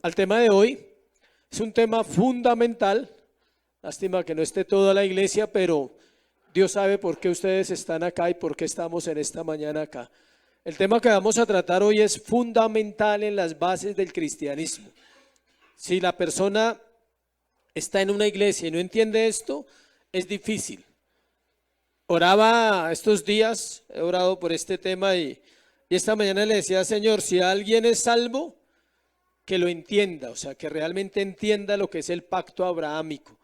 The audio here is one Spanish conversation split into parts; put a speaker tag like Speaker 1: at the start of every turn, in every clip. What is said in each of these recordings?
Speaker 1: al tema de hoy. Es un tema fundamental. Lástima que no esté toda la iglesia, pero Dios sabe por qué ustedes están acá y por qué estamos en esta mañana acá. El tema que vamos a tratar hoy es fundamental en las bases del cristianismo. Si la persona está en una iglesia y no entiende esto, es difícil. Oraba estos días, he orado por este tema y esta mañana le decía, Señor, si alguien es salvo, que lo entienda, o sea, que realmente entienda lo que es el pacto abrahámico.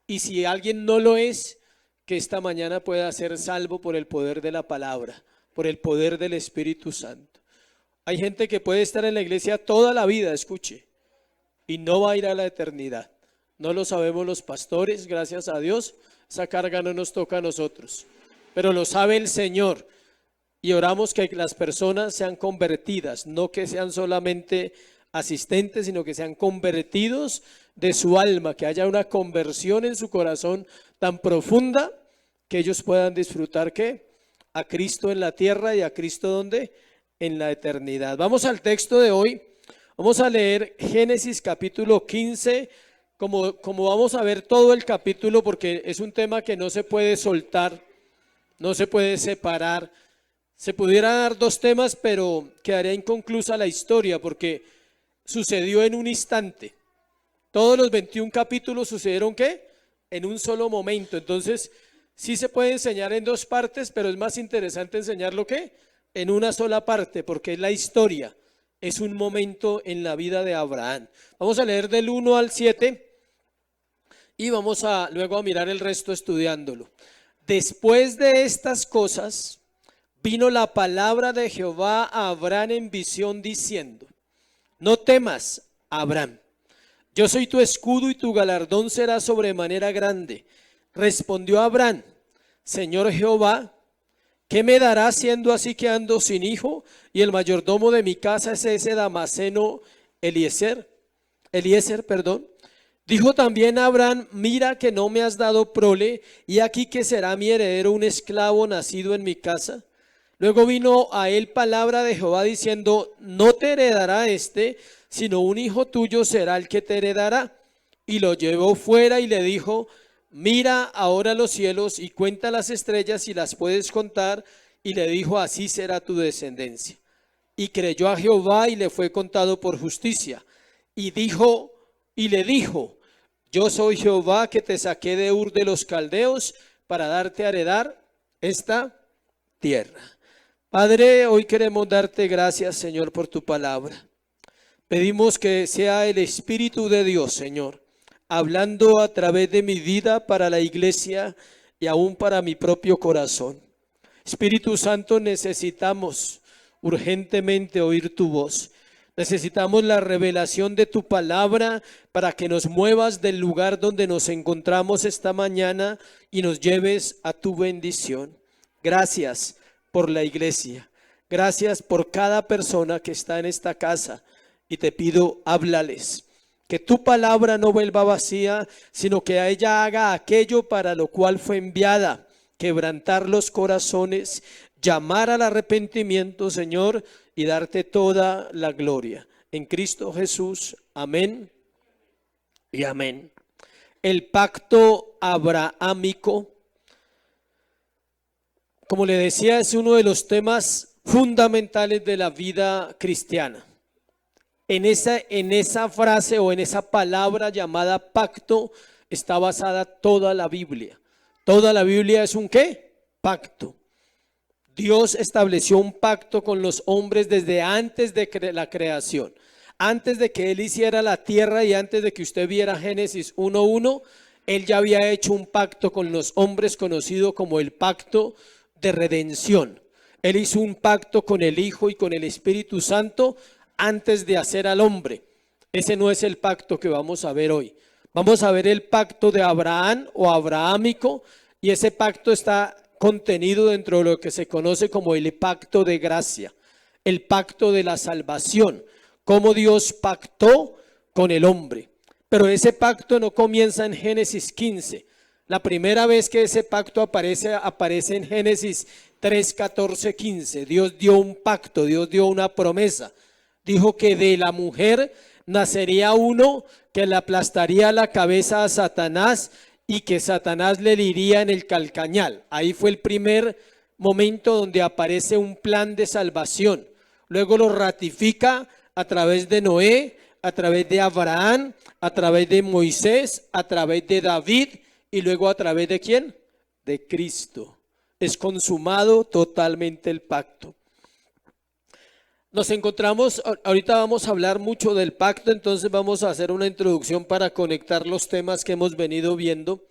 Speaker 1: Y si alguien no lo es, que esta mañana pueda ser salvo por el poder de la palabra, por el poder del Espíritu Santo. Hay gente que puede estar en la iglesia toda la vida, escuche, y no va a ir a la eternidad. No lo sabemos los pastores, gracias a Dios, esa carga no nos toca a nosotros, pero lo sabe el Señor. Y oramos que las personas sean convertidas, no que sean solamente asistentes, sino que sean convertidos de su alma, que haya una conversión en su corazón tan profunda que ellos puedan disfrutar ¿qué? A Cristo en la tierra y a Cristo ¿dónde? En la eternidad. Vamos al texto de hoy. Vamos a leer Génesis capítulo 15, como vamos a ver todo el capítulo, porque es un tema que no se puede soltar, no se puede separar. Se pudiera dar dos temas, pero quedaría inconclusa la historia, porque sucedió en un instante. Todos los 21 capítulos sucedieron ¿qué? En un solo momento. Entonces, sí se puede enseñar en dos partes, pero es más interesante enseñarlo ¿qué? En una sola parte, porque es la historia. Es un momento en la vida de Abraham. Vamos a leer del 1 al 7 y vamos a luego a mirar el resto estudiándolo. Después de estas cosas, vino la palabra de Jehová a Abraham en visión diciendo: no temas, Abraham, yo soy tu escudo y tu galardón será sobremanera grande. Respondió Abraham: Señor Jehová, ¿qué me dará siendo así que ando sin hijo y el mayordomo de mi casa es ese Damaseno Eliezer? Dijo también Abraham: mira que no me has dado prole, y aquí que será mi heredero un esclavo nacido en mi casa. Luego vino a él palabra de Jehová diciendo: no te heredará este, sino un hijo tuyo será el que te heredará. Y lo llevó fuera y le dijo: mira ahora los cielos y cuenta las estrellas si las puedes contar. Y le dijo: así será tu descendencia. Y creyó a Jehová y le fue contado por justicia. Y le dijo: yo soy Jehová que te saqué de Ur de los Caldeos para darte a heredar esta tierra. Padre, hoy queremos darte gracias, Señor, por tu palabra. Pedimos que sea el Espíritu de Dios, Señor, hablando a través de mi vida para la iglesia y aún para mi propio corazón. Espíritu Santo, necesitamos urgentemente oír tu voz. Necesitamos la revelación de tu palabra para que nos muevas del lugar donde nos encontramos esta mañana y nos lleves a tu bendición. Gracias por la iglesia. Gracias por cada persona que está en esta casa y te pido, háblales. Que tu palabra no vuelva vacía, sino que a ella haga aquello para lo cual fue enviada: quebrantar los corazones, llamar al arrepentimiento, Señor, y darte toda la gloria. En Cristo Jesús, amén y amén. El pacto abrahámico, como le decía, es uno de los temas fundamentales de la vida cristiana. En esa frase o en esa palabra llamada pacto está basada toda la Biblia. Toda la Biblia es un ¿qué? Pacto. Dios estableció un pacto con los hombres desde antes de la creación. Antes de que Él hiciera la tierra y antes de que usted viera Génesis 1:1, Él ya había hecho un pacto con los hombres conocido como el pacto de redención. Él hizo un pacto con el Hijo y con el Espíritu Santo antes de hacer al hombre. Ese no es el pacto que vamos a ver hoy. Vamos a ver el pacto de Abraham o abrahámico, y ese pacto está contenido dentro de lo que se conoce como el pacto de gracia, el pacto de la salvación, cómo Dios pactó con el hombre. Pero ese pacto no comienza en Génesis 15. La primera vez que ese pacto aparece en Génesis 3, 14, 15. Dios dio un pacto, Dios dio una promesa. Dijo que de la mujer nacería uno que le aplastaría la cabeza a Satanás y que Satanás le heriría en el calcañal. Ahí fue el primer momento donde aparece un plan de salvación. Luego lo ratifica a través de Noé, a través de Abraham, a través de Moisés, a través de David y luego a través de ¿quién? De Cristo. Es consumado totalmente el pacto. Nos encontramos, ahorita vamos a hablar mucho del pacto, entonces vamos a hacer una introducción para conectar los temas que hemos venido viendo.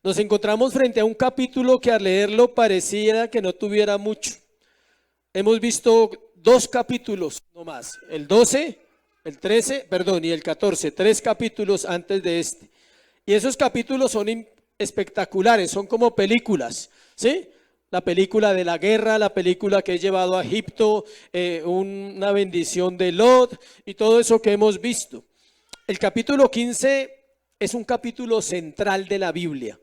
Speaker 1: Nos encontramos frente a un capítulo que al leerlo pareciera que no tuviera mucho. Hemos visto 2 capítulos nomás, el 12, el 13, perdón, y el 14, 3 capítulos antes de este. Y esos capítulos son espectaculares, son como películas, ¿sí? La película de la guerra, la película que he llevado a Egipto, una bendición de Lot y todo eso que hemos visto. El capítulo 15 es un capítulo central de la Biblia.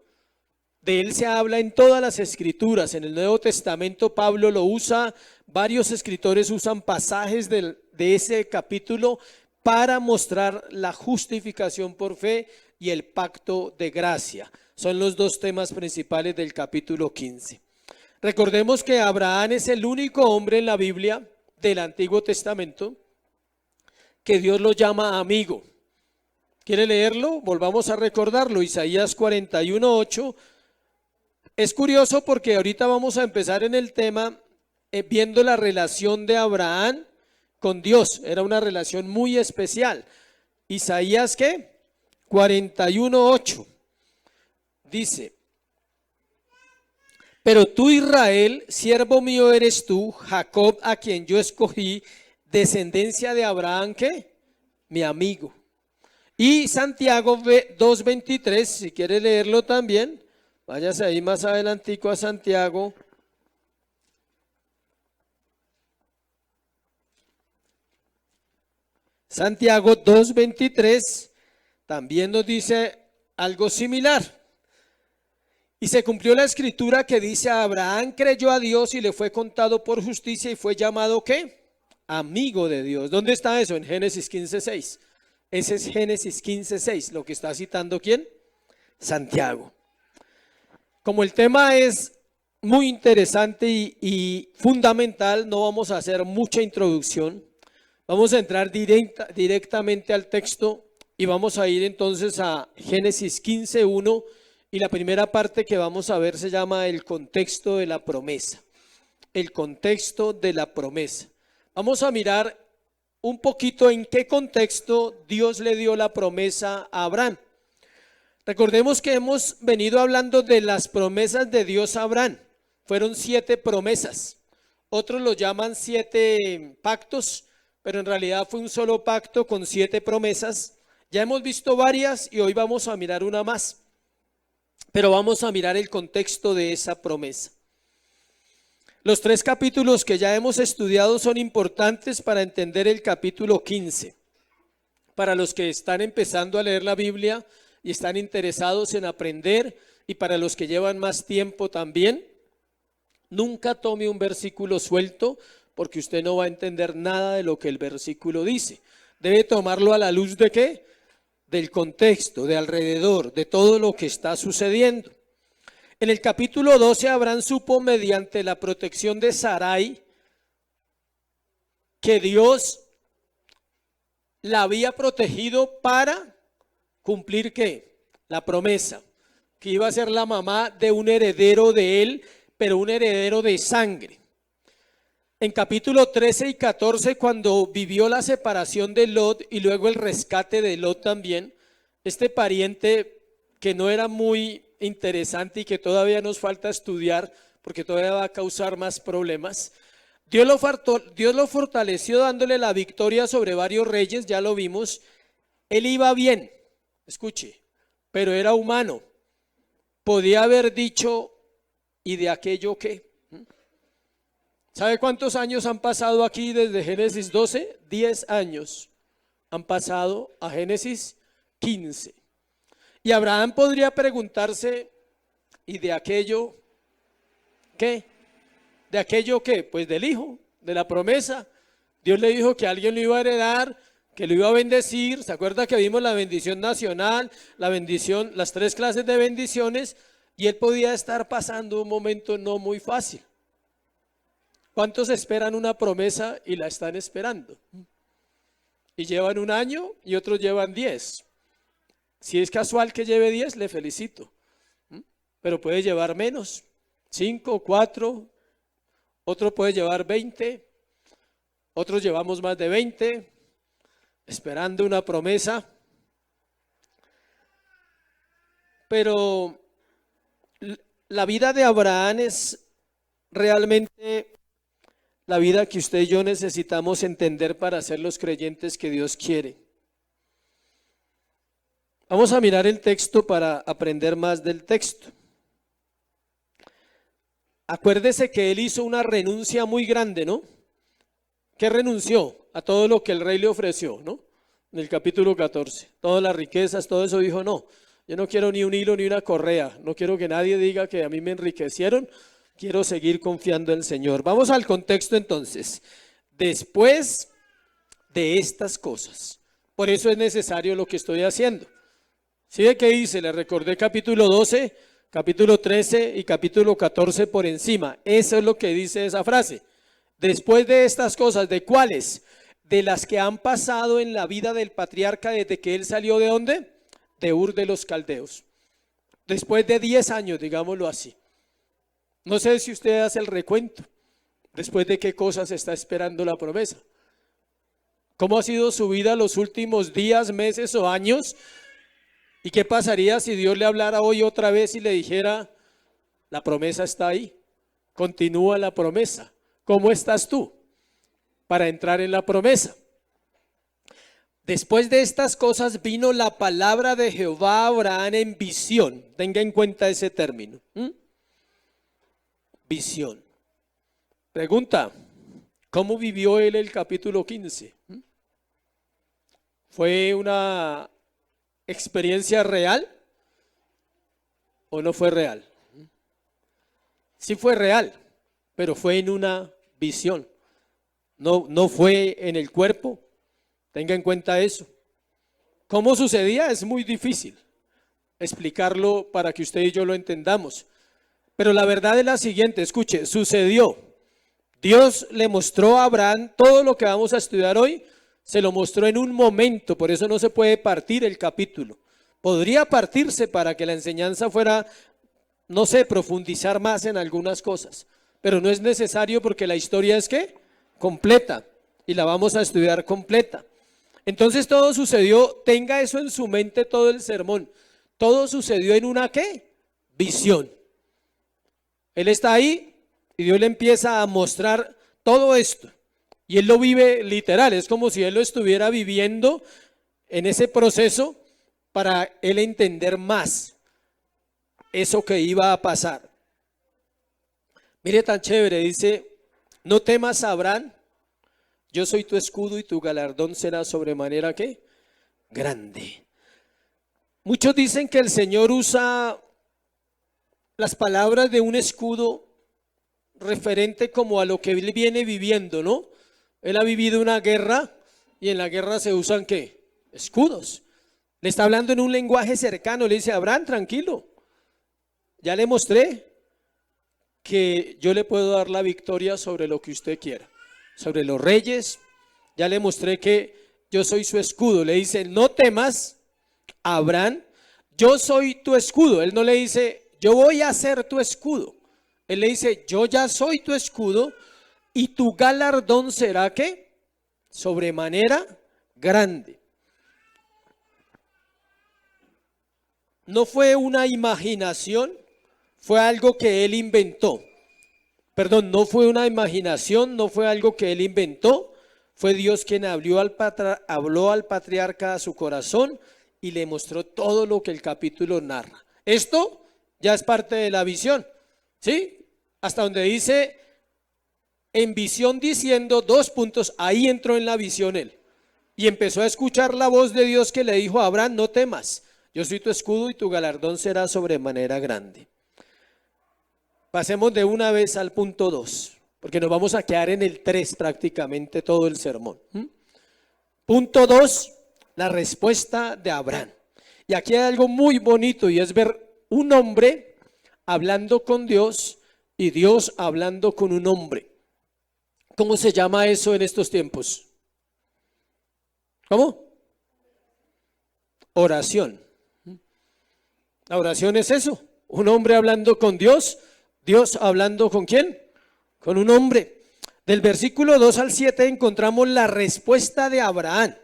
Speaker 1: De él se habla en todas las escrituras. En el Nuevo Testamento Pablo lo usa, varios escritores usan pasajes de ese capítulo para mostrar la justificación por fe y el pacto de gracia. Son los 2 temas principales del capítulo 15. Recordemos que Abraham es el único hombre en la Biblia del Antiguo Testamento que Dios lo llama amigo. ¿Quiere leerlo? Volvamos a recordarlo. Isaías 41:8. Es curioso porque ahorita vamos a empezar en el tema viendo la relación de Abraham con Dios. Era una relación muy especial. Isaías, ¿qué? 41:8. Dice: pero tú, Israel, siervo mío eres tú, Jacob, a quien yo escogí, descendencia de Abraham, ¿qué? Mi amigo. Y Santiago 2:23, si quiere leerlo también, váyase ahí más adelantico a Santiago. Santiago 2:23 también nos dice algo similar. Y se cumplió la escritura que dice: Abraham creyó a Dios y le fue contado por justicia y fue llamado ¿qué? Amigo de Dios. ¿Dónde está eso? En Génesis 15:6. Ese es Génesis 15:6, lo que está citando ¿quién? Santiago. Como el tema es muy interesante y fundamental, no vamos a hacer mucha introducción. Vamos a entrar directamente al texto y vamos a ir entonces a Génesis 15:1. Y la primera parte que vamos a ver se llama el contexto de la promesa. El contexto de la promesa. Vamos a mirar un poquito en qué contexto Dios le dio la promesa a Abraham. Recordemos que hemos venido hablando de las promesas de Dios a Abraham. Fueron 7 promesas. Otros lo llaman 7 pactos, pero en realidad fue un solo pacto con 7 promesas. Ya hemos visto varias y hoy vamos a mirar una más. Pero vamos a mirar el contexto de esa promesa. Los 3 capítulos que ya hemos estudiado son importantes para entender el capítulo 15. Para los que están empezando a leer la Biblia y están interesados en aprender, y para los que llevan más tiempo también, nunca tome un versículo suelto porque usted no va a entender nada de lo que el versículo dice. Debe tomarlo a la luz de ¿qué? Del contexto, de alrededor, de todo lo que está sucediendo. En el capítulo 12, Abraham supo mediante la protección de Sarai que Dios la había protegido para cumplir ¿qué? La promesa, que iba a ser la mamá de un heredero de él, pero un heredero de sangre. En capítulo 13 y 14, cuando vivió la separación de Lot y luego el rescate de Lot también, este pariente que no era muy interesante y que todavía nos falta estudiar porque todavía va a causar más problemas, Dios lo fortaleció dándole la victoria sobre varios reyes, ya lo vimos. Él iba bien, escuche, pero era humano. Podía haber dicho, ¿y de aquello qué? ¿Sabe cuántos años han pasado aquí desde Génesis 12? 10 años han pasado a Génesis 15. Y Abraham podría preguntarse, ¿y de aquello qué? ¿De aquello qué? Pues del hijo, de la promesa. Dios le dijo que alguien lo iba a heredar, que lo iba a bendecir. ¿Se acuerda que vimos la bendición nacional, la bendición, las 3 clases de bendiciones? Y él podía estar pasando un momento no muy fácil. ¿Cuántos esperan una promesa y la están esperando? Y llevan 1 año y otros llevan 10. Si es casual que lleve 10, le felicito. Pero puede llevar menos, 5, 4, otro puede llevar 20, otros llevamos más de 20, esperando una promesa. Pero la vida de Abraham es realmente la vida que usted y yo necesitamos entender para ser los creyentes que Dios quiere. Vamos a mirar el texto para aprender más del texto. Acuérdese que él hizo una renuncia muy grande, ¿no? ¿Qué renunció? A todo lo que el rey le ofreció, ¿no? En el capítulo 14. Todas las riquezas, todo eso dijo, no, yo no quiero ni un hilo ni una correa. No quiero que nadie diga que a mí me enriquecieron. Quiero seguir confiando en el Señor. Vamos al contexto entonces. Después de estas cosas. Por eso es necesario lo que estoy haciendo. ¿Sí ve qué dice? Le recordé capítulo 12, capítulo 13 y capítulo 14 por encima. Eso es lo que dice esa frase. Después de estas cosas, ¿de cuáles? De las que han pasado en la vida del patriarca desde que él salió ¿de dónde? De Ur de los Caldeos. Después de 10 años, digámoslo así. No sé si usted hace el recuento. Después de qué cosas está esperando la promesa. ¿Cómo ha sido su vida los últimos días, meses o años? ¿Y qué pasaría si Dios le hablara hoy otra vez y le dijera, la promesa está ahí, continúa la promesa? ¿Cómo estás tú para entrar en la promesa? Después de estas cosas vino la palabra de Jehová a Abraham en visión. Tenga en cuenta ese término. Visión. Pregunta, ¿cómo vivió él el capítulo 15? ¿Fue una experiencia real o no fue real? Sí fue real, pero fue en una visión. No fue en el cuerpo. Tenga en cuenta eso. ¿Cómo sucedía? Es muy difícil explicarlo para que usted y yo lo entendamos. Pero la verdad es la siguiente, escuche, sucedió. Dios le mostró a Abraham todo lo que vamos a estudiar hoy, se lo mostró en un momento, por eso no se puede partir el capítulo. Podría partirse para que la enseñanza fuera, no sé, profundizar más en algunas cosas, pero no es necesario porque la historia es ¿qué? Completa, y la vamos a estudiar completa. Entonces todo sucedió, tenga eso en su mente todo el sermón, todo sucedió en una ¿qué? Visión. Él está ahí y Dios le empieza a mostrar todo esto. Y él lo vive literal, es como si él lo estuviera viviendo en ese proceso para él entender más eso que iba a pasar. Mire tan chévere, dice, no temas Abraham, yo soy tu escudo y tu galardón será sobremanera ¿qué? Grande. Muchos dicen que el Señor usa las palabras de un escudo referente como a lo que él viene viviendo, ¿no? Él ha vivido una guerra y en la guerra se usan ¿qué? Escudos. Le está hablando en un lenguaje cercano, le dice, Abraham, tranquilo, ya le mostré que yo le puedo dar la victoria sobre lo que usted quiera, sobre los reyes, ya le mostré que yo soy su escudo. Le dice, no temas, Abraham, yo soy tu escudo. Él no le dice, yo voy a ser tu escudo. Él le dice, yo ya soy tu escudo y tu galardón será ¿qué? Sobremanera grande. No fue una imaginación, fue algo que él inventó. Perdón, no fue una imaginación, no fue algo que él inventó. Fue Dios quien habló al patriarca a su corazón y le mostró todo lo que el capítulo narra. Esto ya es parte de la visión, ¿sí? Hasta donde dice, en visión diciendo, ahí entró en la visión él. Y empezó a escuchar la voz de Dios que le dijo a Abraham, no temas, yo soy tu escudo y tu galardón será sobremanera grande. Pasemos de una vez al punto 2, porque nos vamos a quedar en el 3 prácticamente todo el sermón. Punto 2, la respuesta de Abraham. Y aquí hay algo muy bonito y es ver un hombre hablando con Dios y Dios hablando con un hombre. ¿Cómo se llama eso en estos tiempos? ¿Cómo? Oración. La oración es eso, un hombre hablando con Dios, Dios hablando ¿con quién? Con un hombre. Del versículo 2 al 7 encontramos la respuesta de Abraham.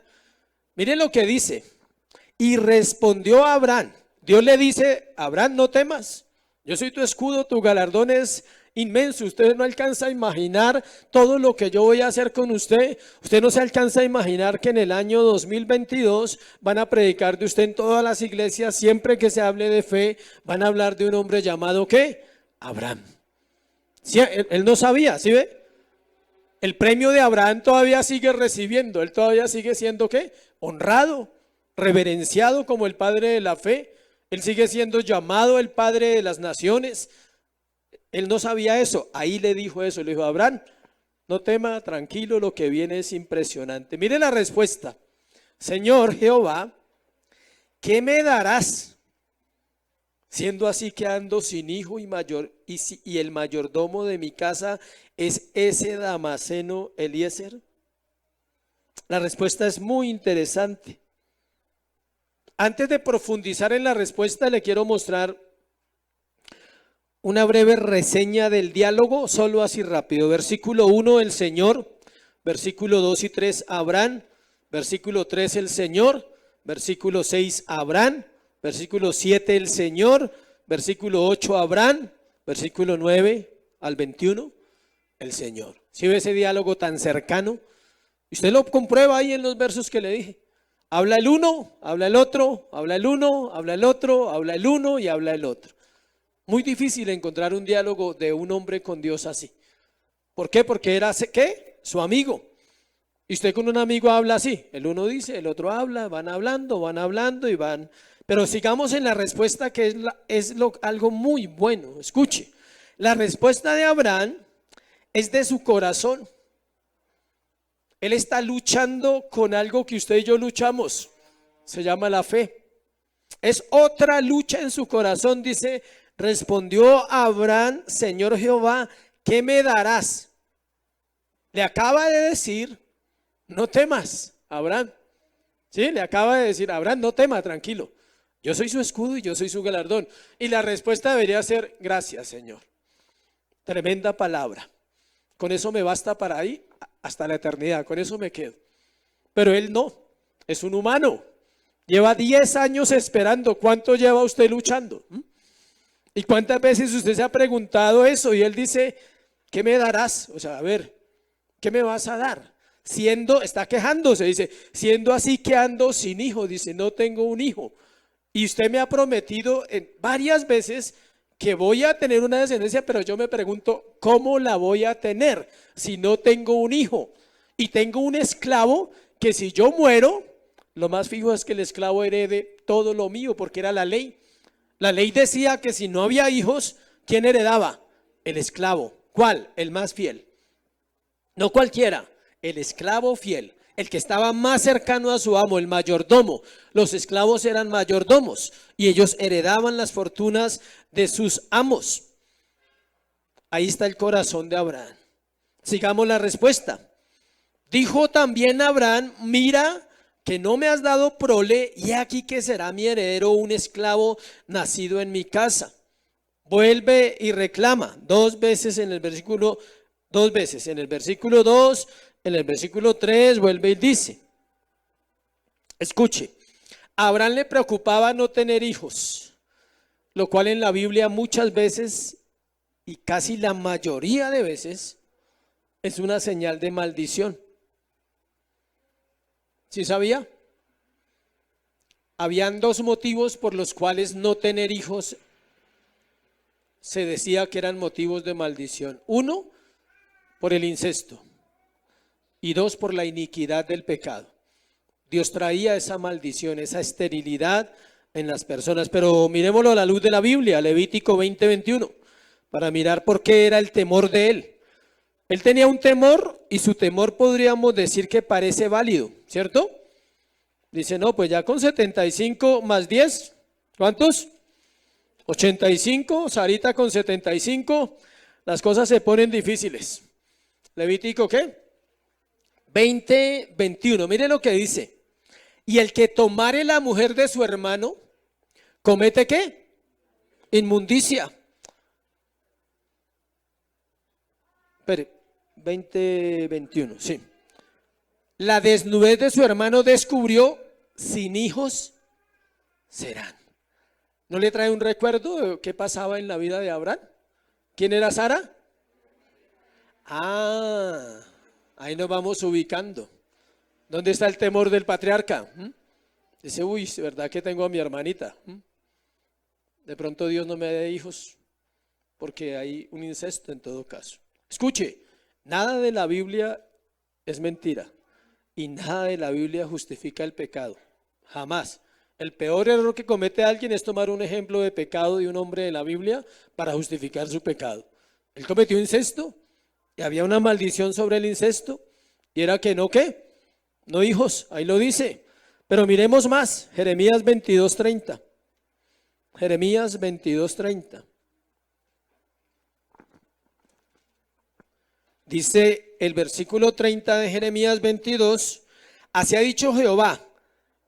Speaker 1: Miren lo que dice. Y respondió Abraham. Dios le dice, Abraham, no temas. Yo soy tu escudo, tu galardón es inmenso. Usted no alcanza a imaginar todo lo que yo voy a hacer con usted. Usted no se alcanza a imaginar que en el año 2022 van a predicar de usted en todas las iglesias. Siempre que se hable de fe, van a hablar de un hombre llamado ¿qué? Abraham. Sí, él no sabía, ¿sí ve? El premio de Abraham todavía sigue recibiendo. Él todavía sigue siendo ¿qué? Honrado, reverenciado como el padre de la fe. Él sigue siendo llamado el padre de las naciones. Él no sabía eso. Ahí le dijo eso. Le dijo, Abraham, no tema, tranquilo, lo que viene es impresionante. Mire la respuesta. Señor Jehová, ¿qué me darás? Siendo así que ando sin hijo y el mayordomo de mi casa es ese Damaseno Eliezer. La respuesta es muy interesante. Antes de profundizar en la respuesta, le quiero mostrar una breve reseña del diálogo, solo así rápido. Versículo 1, el Señor. Versículo 2 y 3, Abraham. Versículo 3, el Señor. Versículo 6, Abraham. Versículo 7, el Señor. Versículo 8, Abraham. Versículo 9 al 21, el Señor. ¿Sí ve ese diálogo tan cercano? Usted lo comprueba ahí en los versos que le dije. Habla el uno, habla el otro, habla el uno, habla el otro, habla el uno y habla el otro. Muy difícil encontrar un diálogo de un hombre con Dios así. ¿Por qué? Porque era, ¿qué? Su amigo. Y usted con un amigo habla así. El uno dice, el otro habla, van hablando y van. Pero sigamos en la respuesta que es algo muy bueno. Escuche, la respuesta de Abraham es de su corazón. Él está luchando con algo que usted y yo luchamos. Se llama la fe. Es otra lucha en su corazón. Dice, respondió Abraham, Señor Jehová, ¿qué me darás? Le acaba de decir, no temas, Abraham. Sí, le acaba de decir, Abraham, no tema, tranquilo. Yo soy su escudo y yo soy su galardón. Y la respuesta debería ser, gracias, Señor. Tremenda palabra. Con eso me basta para ahí hasta la eternidad, con eso me quedo. Pero él no, es un humano. Lleva 10 años esperando. ¿Cuánto lleva usted luchando? ¿Y cuántas veces usted se ha preguntado eso? Y él dice, ¿qué me darás? O sea, a ver, ¿qué me vas a dar? Está quejándose, dice, siendo así que ando sin hijo, dice, no tengo un hijo. Y usted me ha prometido varias veces que voy a tener una descendencia, pero yo me pregunto, ¿cómo la voy a tener si no tengo un hijo? Y tengo un esclavo que si yo muero, lo más fijo es que el esclavo herede todo lo mío, porque era la ley. La ley decía que si no había hijos, ¿quién heredaba? El esclavo. ¿Cuál? El más fiel. No cualquiera, el esclavo fiel. El que estaba más cercano a su amo, el mayordomo. Los esclavos eran mayordomos y ellos heredaban las fortunas de sus amos. Ahí está el corazón de Abraham. Sigamos la respuesta. Dijo también Abraham, mira que no me has dado prole y aquí que será mi heredero un esclavo nacido en mi casa. Vuelve y reclama dos veces en el versículo 2, en el versículo 3 vuelve y dice, escuche, a Abraham le preocupaba no tener hijos, lo cual en la Biblia muchas veces y casi la mayoría de veces es una señal de maldición. ¿Sí sabía? Habían dos motivos por los cuales no tener hijos se decía que eran motivos de maldición. Uno, por el incesto. Y dos, por la iniquidad del pecado. Dios traía esa maldición, esa esterilidad en las personas. Pero miremoslo a la luz de la Biblia, Levítico 20:21, para mirar por qué era el temor de él. Él tenía un temor y su temor podríamos decir que parece válido, ¿cierto? Dice, no, pues ya con 75 más 10, ¿cuántos? 85, Sarita con 75, las cosas se ponen difíciles. Levítico, ¿qué? 20, 21, mire lo que dice. Y el que tomare la mujer de su hermano, ¿comete qué? Inmundicia. Espere, 20, 21, sí. La desnudez de su hermano descubrió, sin hijos serán. ¿No le trae un recuerdo de qué pasaba en la vida de Abraham? ¿Quién era Sara? Ah, ahí nos vamos ubicando. ¿Dónde está el temor del patriarca? Dice, uy, es verdad que tengo a mi hermanita. De pronto Dios no me dé hijos, porque hay un incesto en todo caso. Escuche, nada de la Biblia es mentira y nada de la Biblia justifica el pecado. Jamás. El peor error que comete alguien es tomar un ejemplo de pecado de un hombre de la Biblia para justificar su pecado. Él cometió incesto y había una maldición sobre el incesto y era que no, ¿qué? No hijos, ahí lo dice. Pero miremos más, Jeremías 22:30. Jeremías 22:30. Dice el versículo 30 de Jeremías 22, así ha dicho Jehová,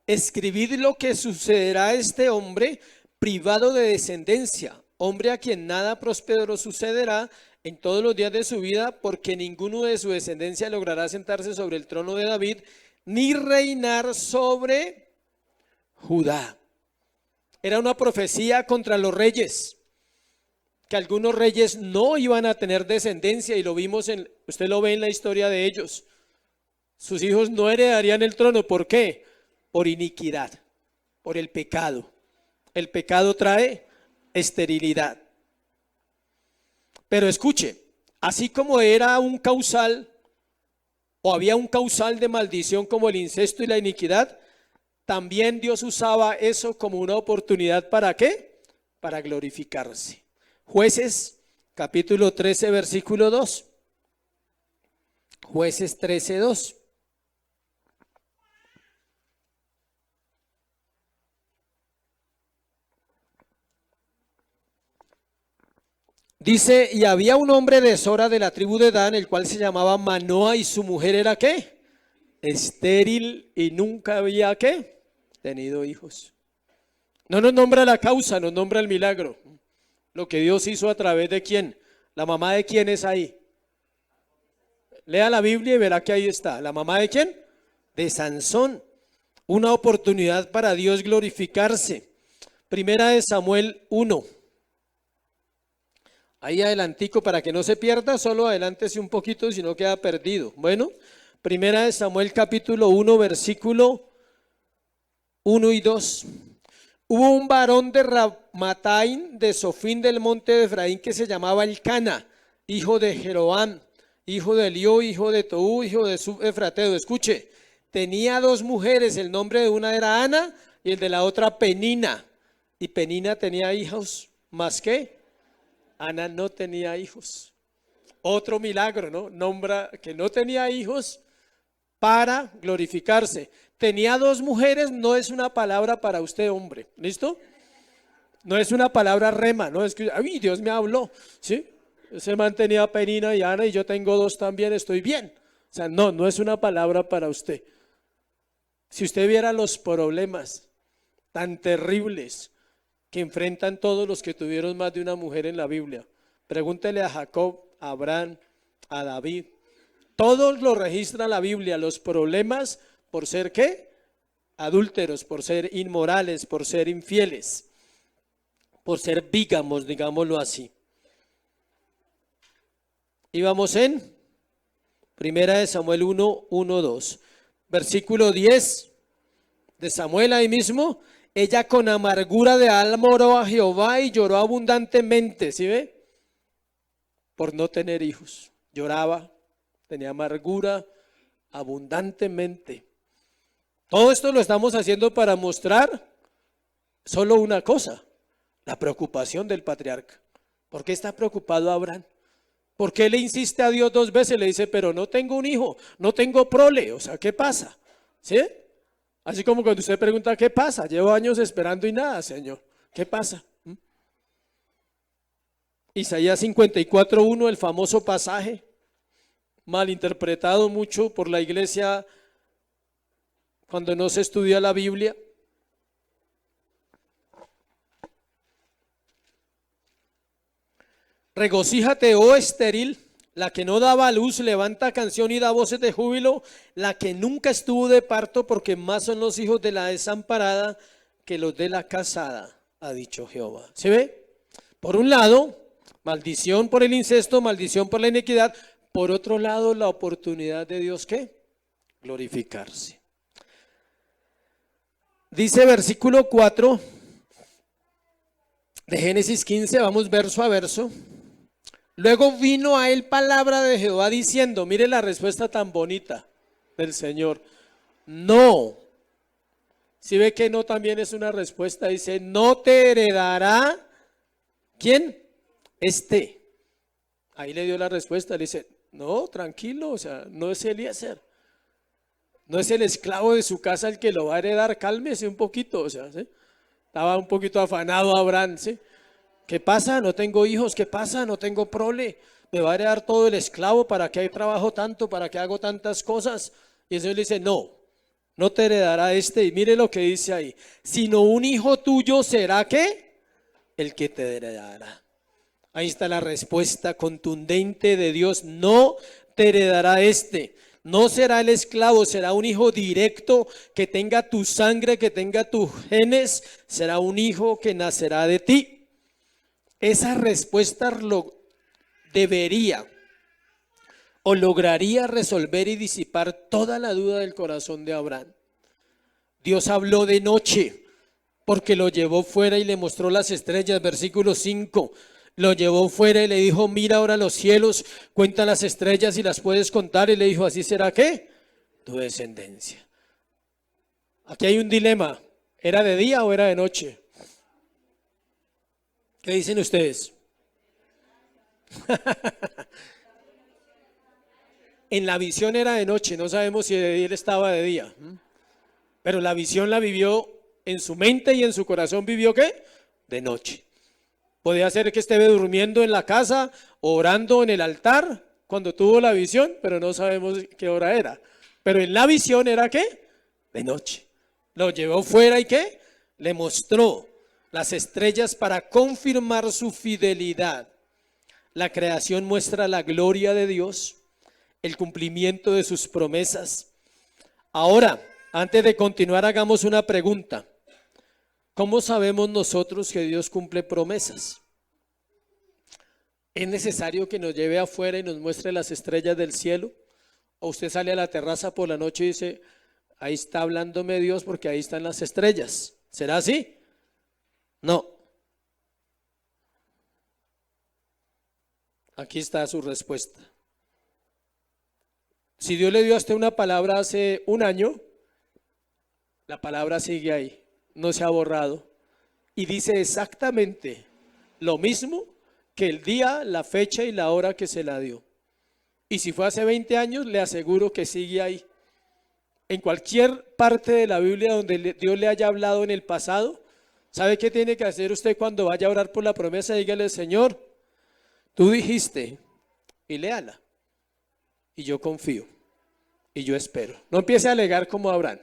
Speaker 1: escribid lo que sucederá a este hombre privado de descendencia, hombre a quien nada próspero sucederá en todos los días de su vida, porque ninguno de su descendencia logrará sentarse sobre el trono de David, ni reinar sobre Judá. Era una profecía contra los reyes, que algunos reyes no iban a tener descendencia y lo vimos, usted lo ve en la historia de ellos. Sus hijos no heredarían el trono, ¿por qué? Por iniquidad, por el pecado. El pecado trae esterilidad. Pero escuche, así como era un causal o había un causal de maldición como el incesto y la iniquidad, también Dios usaba eso como una oportunidad ¿para qué? Para glorificarse. Jueces capítulo 13 versículo 2. Jueces 13:2. Dice, y había un hombre de Sora de la tribu de Dan, el cual se llamaba Manoa, y su mujer era ¿qué? Estéril y nunca había ¿qué? Tenido hijos. No nos nombra la causa, nos nombra el milagro. Lo que Dios hizo a través de quién. ¿La mamá de quién es ahí? Lea la Biblia y verá que ahí está. ¿La mamá de quién? De Sansón. Una oportunidad para Dios glorificarse. Primera de Samuel 1. Ahí adelantico para que no se pierda, solo adelántese un poquito si no queda perdido. Bueno, primera de Samuel capítulo 1 versículo 1 y 2. Hubo un varón de Ramataim de Sofín del monte de Efraín que se llamaba Elcana, hijo de Jeroam, hijo de Eliú, hijo de Toú, hijo de Sub-Efrateo. Escuche, tenía dos mujeres, el nombre de una era Ana y el de la otra Penina. Y Penina tenía hijos más que Ana no tenía hijos. Otro milagro, ¿no? Nombra que no tenía hijos para glorificarse. Tenía dos mujeres, no es una palabra para usted, hombre. ¿Listo? No es una palabra rema, no es que, ay, Dios me habló, ¿sí? Ese man tenía Penina y Ana y yo tengo dos también, estoy bien. O sea, no es una palabra para usted. Si usted viera los problemas tan terribles que enfrentan todos los que tuvieron más de una mujer en la Biblia, pregúntele a Jacob, a Abraham, a David. Todos lo registra la Biblia, los problemas por ser ¿qué? Adúlteros, por ser inmorales, por ser infieles, por ser bígamos, digámoslo así. Y vamos en Primera de Samuel 1, 1, 2. Versículo 10 de Samuel ahí mismo. Ella con amargura de alma oró a Jehová y lloró abundantemente, ¿sí ve? Por no tener hijos. Lloraba, tenía amargura abundantemente. Todo esto lo estamos haciendo para mostrar solo una cosa, la preocupación del patriarca. ¿Por qué está preocupado Abraham? ¿Por qué le insiste a Dios 2 veces? Le dice, pero no tengo un hijo, no tengo prole, o sea, ¿qué pasa? ¿Sí? Así como cuando usted pregunta, ¿qué pasa? Llevo años esperando y nada, Señor. ¿Qué pasa? Isaías 54:1, el famoso pasaje, malinterpretado mucho por la iglesia cuando no se estudia la Biblia. Regocíjate, oh estéril, la que no daba a luz, levanta canción y da voces de júbilo, la que nunca estuvo de parto, porque más son los hijos de la desamparada que los de la casada, ha dicho Jehová. ¿Se ve? Por un lado, maldición por el incesto, maldición por la iniquidad. Por otro lado, la oportunidad de Dios, ¿qué? Glorificarse. Dice versículo 4 de Génesis 15, vamos verso a verso. Luego vino a él palabra de Jehová diciendo, mire la respuesta tan bonita del Señor, no. Si ve que no también es una respuesta, dice, no te heredará, ¿quién? Ahí le dio la respuesta, le dice, no, tranquilo, o sea, no es Eliezer, no es el esclavo de su casa el que lo va a heredar, cálmese un poquito, o sea, ¿sí? Estaba un poquito afanado Abraham, ¿sí? ¿Qué pasa? No tengo hijos, ¿qué pasa? No tengo prole, me va a heredar todo el esclavo, ¿para qué trabajo tanto? ¿Para qué hago tantas cosas? Y el Señor le dice, no, no te heredará y mire lo que dice ahí, sino un hijo tuyo será, ¿qué? El que te heredará. Ahí está la respuesta contundente de Dios, no te heredará no será el esclavo, será un hijo directo que tenga tu sangre, que tenga tus genes, será un hijo que nacerá de ti. Esa respuesta debería o lograría resolver y disipar toda la duda del corazón de Abraham. Dios habló de noche porque lo llevó fuera y le mostró las estrellas, versículo 5. Lo llevó fuera y le dijo, mira ahora los cielos, cuenta las estrellas y las puedes contar. Y le dijo, así será ¿qué? Tu descendencia. Aquí hay un dilema, ¿era de día o era de noche? ¿Qué dicen ustedes? En la visión era de noche, no sabemos si él estaba de día. Pero la visión la vivió en su mente y en su corazón vivió ¿qué? De noche. Podía ser que esté durmiendo en la casa, orando en el altar cuando tuvo la visión, pero no sabemos qué hora era. Pero en la visión era ¿qué? De noche. Lo llevó fuera y ¿qué? Le mostró las estrellas para confirmar su fidelidad. La creación muestra la gloria de Dios, el cumplimiento de sus promesas. Ahora, antes de continuar, hagamos una pregunta. ¿Cómo sabemos nosotros que Dios cumple promesas? ¿Es necesario que nos lleve afuera y nos muestre las estrellas del cielo? ¿O usted sale a la terraza por la noche y dice, ahí está hablándome Dios porque ahí están las estrellas? ¿Será así? No. Aquí está su respuesta. Si Dios le dio a usted una palabra hace un año, la palabra sigue ahí, no se ha borrado. Y dice exactamente lo mismo que el día, la fecha y la hora que se la dio. Y si fue hace 20 años, le aseguro que sigue ahí. En cualquier parte de la Biblia donde Dios le haya hablado en el pasado, ¿sabe qué tiene que hacer usted cuando vaya a orar por la promesa? Dígale, Señor, tú dijiste, y léala. Y yo confío, y yo espero. No empiece a alegar como Abraham.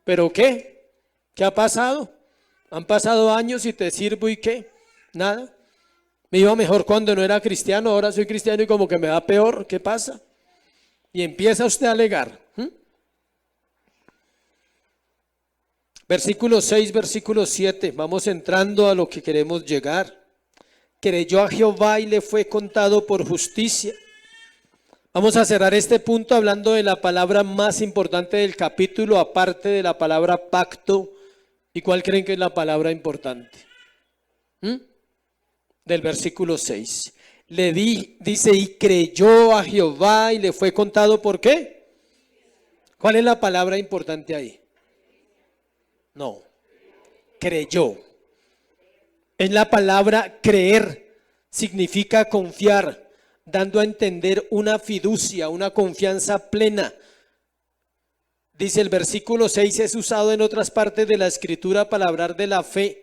Speaker 1: ¿Pero qué? ¿Qué ha pasado? Han pasado años y te sirvo y ¿qué? Nada. Me iba mejor cuando no era cristiano, ahora soy cristiano y como que me da peor. ¿Qué pasa? Y empieza usted a alegar. Versículo 6, versículo 7. Vamos entrando a lo que queremos llegar. Creyó a Jehová y le fue contado por justicia. Vamos a cerrar este punto hablando de la palabra más importante del capítulo, aparte de la palabra pacto. ¿Y cuál creen que es la palabra importante? Del versículo 6. Dice, y creyó a Jehová y le fue contado ¿por qué? ¿Cuál es la palabra importante ahí? No, creyó. Es la palabra creer, significa confiar, dando a entender una fiducia, una confianza plena. Dice el versículo 6, es usado en otras partes de la escritura para hablar de la fe,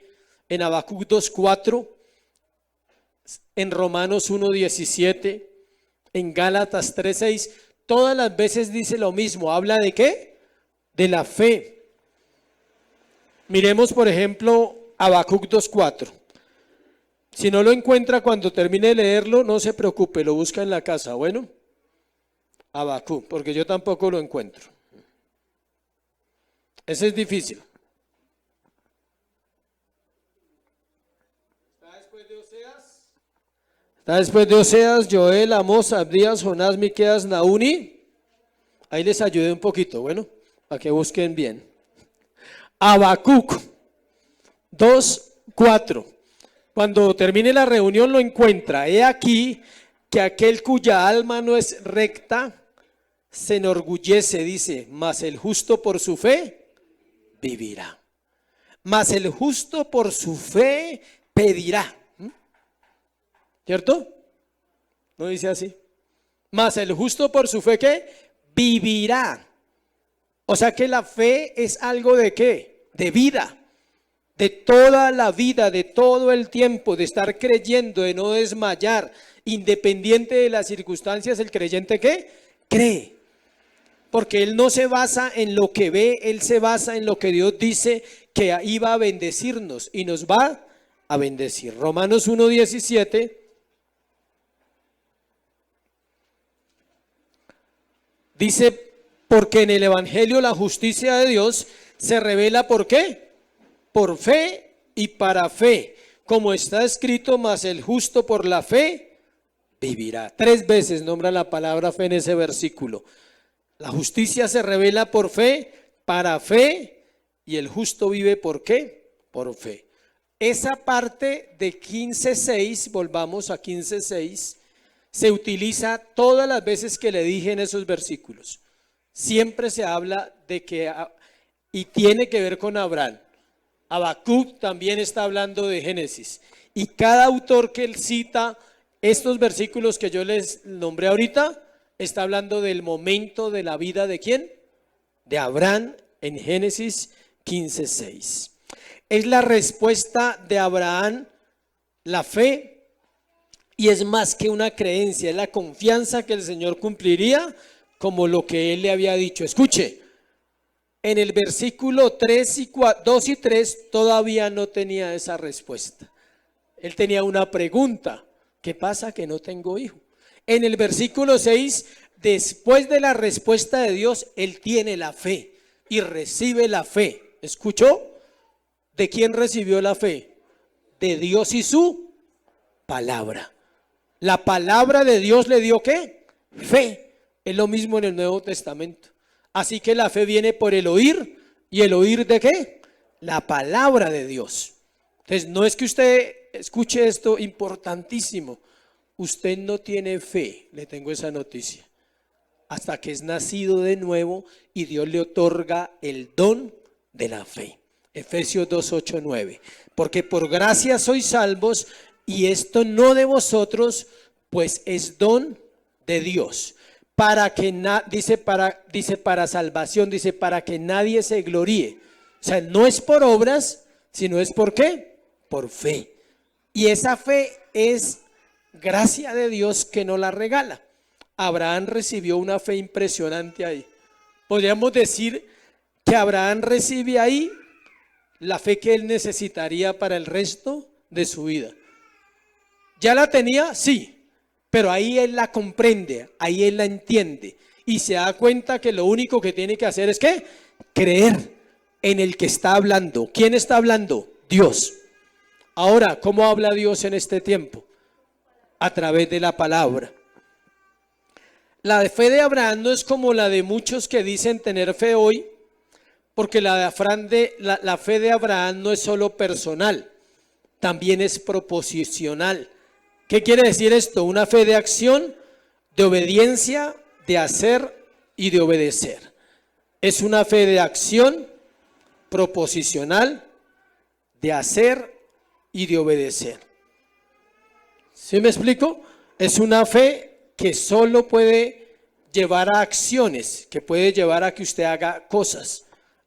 Speaker 1: en Habacuc 2:4, en Romanos 1:17, en Gálatas 3:6, todas las veces dice lo mismo. ¿Habla de qué? De la fe. Miremos por ejemplo Habacuc 2:4. Si no lo encuentra cuando termine de leerlo, no se preocupe, lo busca en la casa. Bueno, Habacuc, porque yo tampoco lo encuentro. Ese es difícil. Está después de Oseas. Está después de Oseas, Joel, Amós, Abdías, Jonás, Miqueas, Nauni. Ahí les ayudé un poquito, bueno, para que busquen bien. Habacuc 2:4. Cuando termine la reunión lo encuentra. He aquí que aquel cuya alma no es recta se enorgullece, dice, mas el justo por su fe vivirá. Mas el justo por su fe pedirá. ¿Cierto? ¿No dice así? Mas el justo por su fe, ¿qué? Vivirá. O sea que la fe es algo de ¿qué? De vida. De toda la vida, de todo el tiempo, de estar creyendo, de no desmayar. Independiente de las circunstancias, el creyente ¿qué? Cree. Porque él no se basa en lo que ve, él se basa en lo que Dios dice que iba a bendecirnos y nos va a bendecir. Romanos 1:17 dice, porque en el Evangelio la justicia de Dios se revela ¿por qué? Por fe y para fe. Como está escrito, mas el justo por la fe vivirá. 3 veces nombra la palabra fe en ese versículo. La justicia se revela por fe, para fe, y el justo vive ¿por qué? Por fe. Esa parte de 15:6, volvamos a 15:6, se utiliza todas las veces que le dije en esos versículos. Siempre se habla de que, y tiene que ver con Abraham. Habacuc también está hablando de Génesis. Y cada autor que él cita estos versículos que yo les nombré ahorita, está hablando del momento de la vida de ¿quién? De Abraham en Génesis 15:6. Es la respuesta de Abraham, la fe, y es más que una creencia, es la confianza que el Señor cumpliría como lo que él le había dicho. Escuche, en el versículo 2 y 3 todavía no tenía esa respuesta. Él tenía una pregunta: ¿qué pasa que no tengo hijo? En el versículo 6, después de la respuesta de Dios, él tiene la fe y recibe la fe. ¿Escuchó? ¿De quién recibió la fe? De Dios y su palabra. La palabra de Dios le dio ¿qué? Fe. Es lo mismo en el Nuevo Testamento. Así que la fe viene por el oír, ¿y el oír de qué? La palabra de Dios. Entonces no es que usted escuche esto importantísimo. Usted no tiene fe, le tengo esa noticia, hasta que es nacido de nuevo y Dios le otorga el don de la fe. Efesios 2:8-9. Porque por gracia sois salvos, y esto no de vosotros, pues es don de Dios. Para que dice para salvación, dice para que nadie se gloríe. O sea, no es por obras, sino es por ¿qué? Por fe. Y esa fe es gracia de Dios que no la regala. Abraham recibió una fe impresionante ahí. Podríamos decir que Abraham recibe ahí la fe que él necesitaría para el resto de su vida. ¿Ya la tenía? Sí, pero ahí él la comprende, ahí él la entiende y se da cuenta que lo único que tiene que hacer es ¿qué? Creer en el que está hablando. ¿Quién está hablando? Dios. Ahora, ¿cómo habla Dios en este tiempo? A través de la palabra. La fe de Abraham no es como la de muchos que dicen tener fe hoy, porque la fe de Abraham no es solo personal, también es proposicional. ¿Qué quiere decir esto? Una fe de acción, de obediencia, de hacer y de obedecer. Es una fe de acción proposicional, de hacer y de obedecer. ¿Sí me explico? Es una fe que solo puede llevar a acciones, que puede llevar a que usted haga cosas,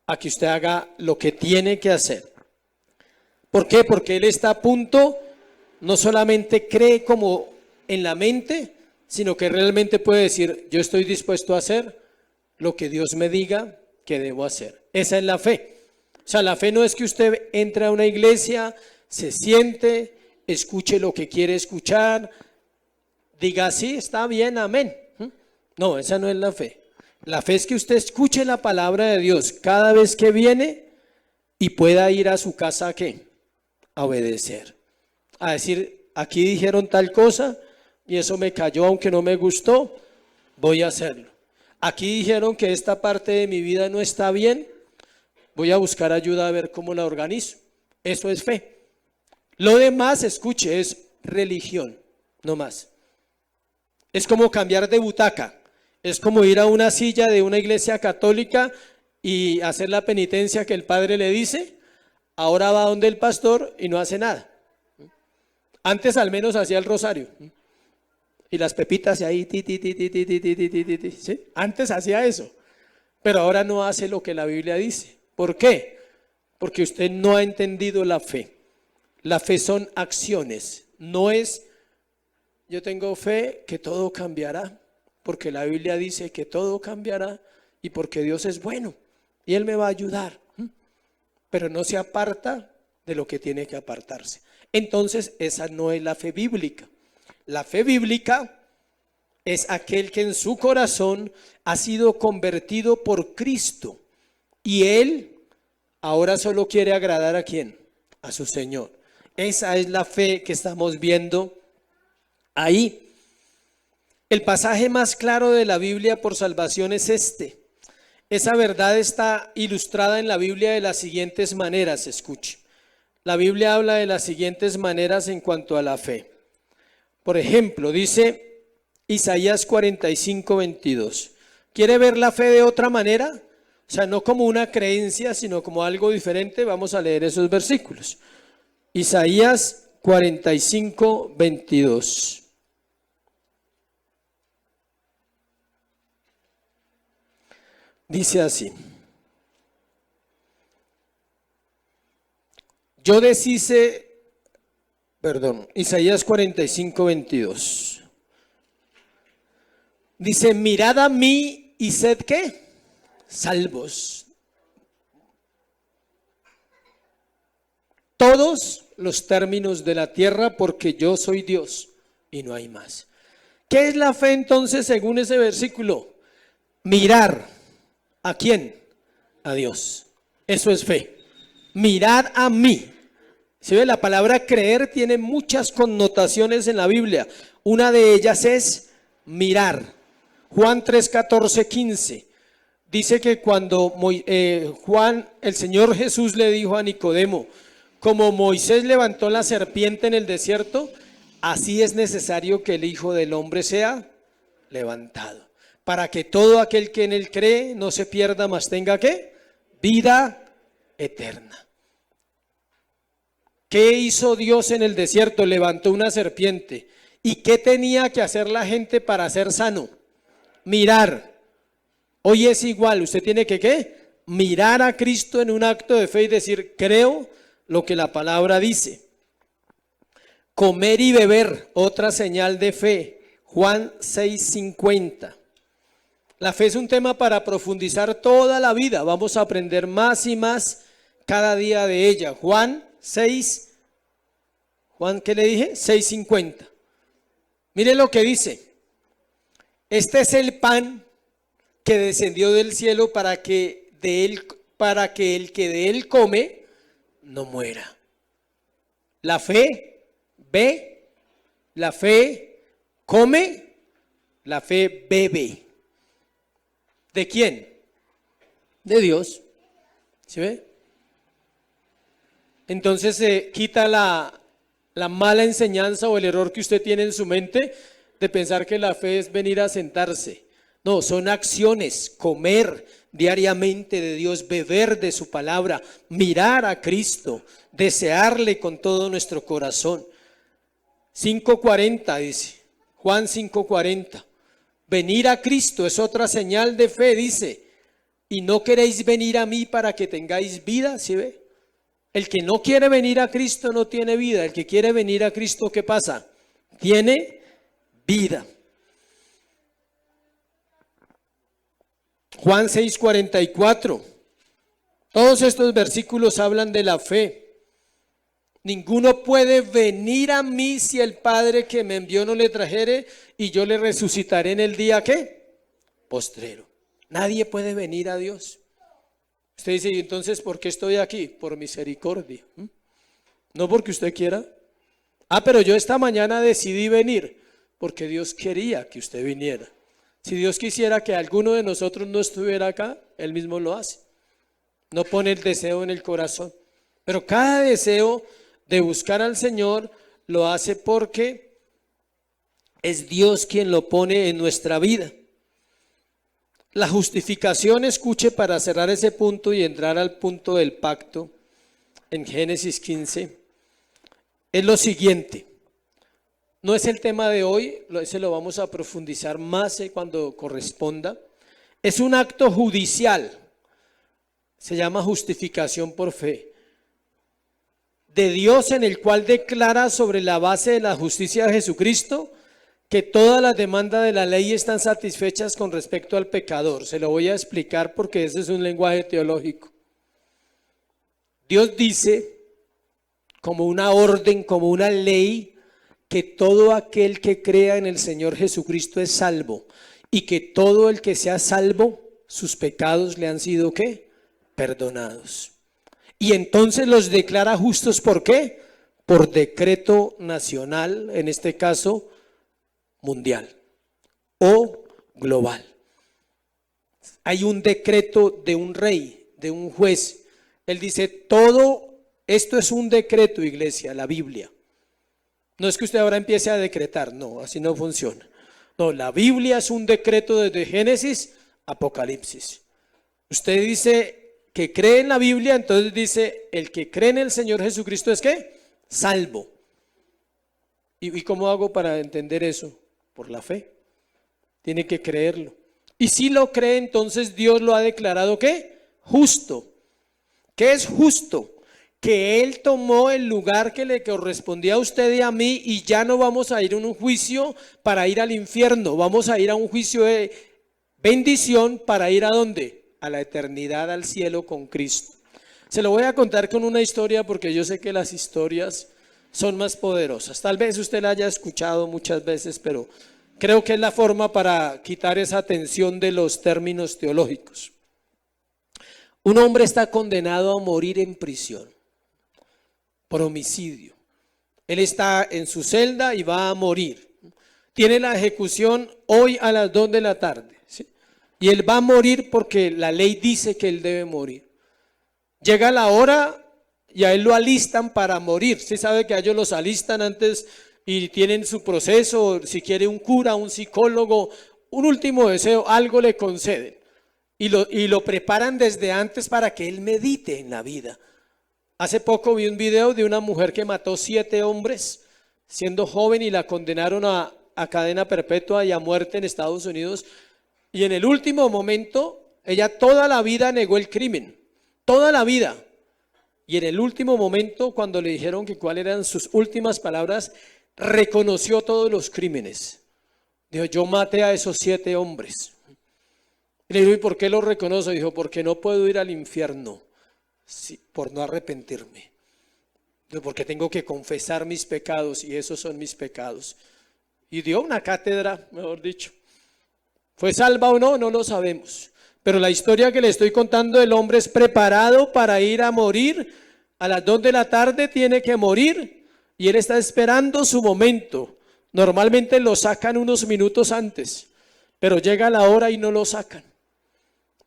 Speaker 1: a que usted haga lo que tiene que hacer. ¿Por qué? Porque Él está a punto, no solamente cree como en la mente, sino que realmente puede decir, yo estoy dispuesto a hacer lo que Dios me diga que debo hacer. Esa es la fe. O sea, la fe no es que usted entre a una iglesia, se siente, escuche lo que quiere escuchar, diga sí, está bien, amén. No, esa no es la fe. La fe es que usted escuche la palabra de Dios cada vez que viene y pueda ir a su casa ¿a qué? A obedecer. A decir, aquí dijeron tal cosa y eso me cayó aunque no me gustó, voy a hacerlo. Aquí dijeron que esta parte de mi vida no está bien, voy a buscar ayuda a ver cómo la organizo. Eso es fe. Lo demás, escuche, es religión, no más. Es como cambiar de butaca. Es como ir a una silla de una iglesia católica y hacer la penitencia que el padre le dice. Ahora va donde el pastor y no hace nada. Antes al menos hacía el rosario. Y las pepitas ahí, ¿sí? Antes hacía eso. Pero ahora no hace lo que la Biblia dice. ¿Por qué? Porque usted no ha entendido la fe. La fe son acciones. No es, yo tengo fe que todo cambiará. Porque la Biblia dice que todo cambiará y porque Dios es bueno y Él me va a ayudar. Pero no se aparta de lo que tiene que apartarse. Entonces esa no es la fe bíblica. La fe bíblica es aquel que en su corazón ha sido convertido por Cristo y Él ahora solo quiere agradar ¿a quién? A su Señor. Esa es la fe que estamos viendo ahí. El pasaje más claro de la Biblia por salvación es este. Esa verdad está ilustrada en la Biblia de las siguientes maneras, escuche. La Biblia habla de las siguientes maneras en cuanto a la fe. Por ejemplo, dice Isaías 45:22. ¿Quiere ver la fe de otra manera? O sea, no como una creencia, sino como algo diferente. Vamos a leer esos versículos. Isaías 45:22. Dice así: yo deshice, Isaías 45:22. Dice, mirad a mí y sed ¿qué? Salvos. Todos los términos de la tierra, porque yo soy Dios y no hay más. ¿Qué es la fe entonces según ese versículo? Mirar. ¿A quién? A Dios. Eso es fe. Mirad a mí. ¿Sí ve? La palabra creer tiene muchas connotaciones en la Biblia. Una de ellas es mirar. Juan 3:14-15. Dice que cuando el Señor Jesús le dijo a Nicodemo, como Moisés levantó la serpiente en el desierto, así es necesario que el Hijo del Hombre sea levantado, para que todo aquel que en él cree no se pierda, mas tenga ¿qué? Vida eterna. ¿Qué hizo Dios en el desierto? Levantó una serpiente. ¿Y qué tenía que hacer la gente para ser sano? Mirar. Hoy es igual, usted tiene que ¿qué? Mirar a Cristo en un acto de fe y decir, creo lo que la palabra dice. Comer y beber, otra señal de fe. Juan 6:50. La fe es un tema para profundizar toda la vida. Vamos a aprender más y más cada día de ella. Juan, ¿qué le dije? 6:50. Mire lo que dice. Este es el pan que descendió del cielo para que el que de él come no muera. La fe ve, la fe come, la fe bebe. ¿De quién? De Dios. ¿Sí ve? Entonces se quita la mala enseñanza o el error que usted tiene en su mente de pensar que la fe es venir a sentarse. No, son acciones, comer diariamente de Dios, beber de su palabra, mirar a Cristo, desearle con todo nuestro corazón. 5:40 dice, Juan 5:40. Venir a Cristo es otra señal de fe, dice. Y no queréis venir a mí para que tengáis vida, ¿sí ve? El que no quiere venir a Cristo no tiene vida. El que quiere venir a Cristo, ¿qué pasa? Tiene vida. Juan 6:44. Todos estos versículos hablan de la fe. Ninguno puede venir a mí si el Padre que me envió no le trajere, y yo le resucitaré en el día, ¿qué? Postrero. Nadie puede venir a Dios. Usted dice, ¿y entonces por qué estoy aquí? Por misericordia. No porque usted quiera. Pero yo esta mañana decidí venir porque Dios quería que usted viniera. Si Dios quisiera que alguno de nosotros no estuviera acá, Él mismo lo hace. No pone el deseo en el corazón. Pero cada deseo de buscar al Señor lo hace porque es Dios quien lo pone en nuestra vida. La justificación, escuche, para cerrar ese punto y entrar al punto del pacto en Génesis 15, es lo siguiente. No es el tema de hoy, ese lo vamos a profundizar más cuando corresponda. Es un acto judicial, se llama justificación por fe, de Dios, en el cual declara sobre la base de la justicia de Jesucristo que todas las demandas de la ley están satisfechas con respecto al pecador. Se lo voy a explicar porque ese es un lenguaje teológico. Dios dice, como una orden, como una ley, que todo aquel que crea en el Señor Jesucristo es salvo, y que todo el que sea salvo, sus pecados le han sido, ¿qué? Perdonados. Y entonces los declara justos, ¿por qué? Por decreto nacional, en este caso mundial o global. Hay un decreto de un rey, de un juez. Él dice, todo esto es un decreto, iglesia, la Biblia. No es que usted ahora empiece a decretar, no, así no funciona. No, la Biblia es un decreto desde Génesis a Apocalipsis. Usted dice que cree en la Biblia, entonces dice, el que cree en el Señor Jesucristo es ¿qué? Salvo. ¿Y cómo hago para entender eso? Por la fe. Tiene que creerlo. Y si lo cree, entonces Dios lo ha declarado ¿qué? Justo. ¿Qué es justo? Que Él tomó el lugar que le correspondía a usted y a mí, y ya no vamos a ir a un juicio para ir al infierno, vamos a ir a un juicio de bendición para ir ¿a dónde? A la eternidad, al cielo con Cristo. Se lo voy a contar con una historia porque yo sé que las historias son más poderosas. Tal vez usted la haya escuchado muchas veces, pero creo que es la forma para quitar esa tensión de los términos teológicos. Un hombre está condenado a morir en prisión por homicidio. Él está en su celda y va a morir. Tiene la ejecución hoy a las 2 de la tarde, ¿sí? Y él va a morir porque la ley dice que él debe morir. Llega la hora y a él lo alistan para morir. ¿Sí sabe que a ellos los alistan antes y tienen su proceso? Si quiere un cura, un psicólogo, un último deseo, algo le conceden. Y lo preparan desde antes para que él medite en la vida. Hace poco vi un video de una mujer que mató 7 hombres siendo joven y la condenaron a cadena perpetua y a muerte en Estados Unidos. Y en el último momento, ella toda la vida negó el crimen, toda la vida. Y en el último momento, cuando le dijeron que cuáles eran sus últimas palabras, reconoció todos los crímenes. Dijo, yo maté a esos 7 hombres. Y le dijo, ¿y por qué lo reconoce? Dijo, porque no puedo ir al infierno por no arrepentirme. Dijo, porque tengo que confesar mis pecados y esos son mis pecados. Y dio una cátedra, mejor dicho. ¿Fue salva o no? No lo sabemos. Pero la historia que le estoy contando, el hombre es preparado para ir a morir. A las 2 de la tarde tiene que morir y él está esperando su momento. Normalmente lo sacan unos minutos antes, pero llega la hora y no lo sacan.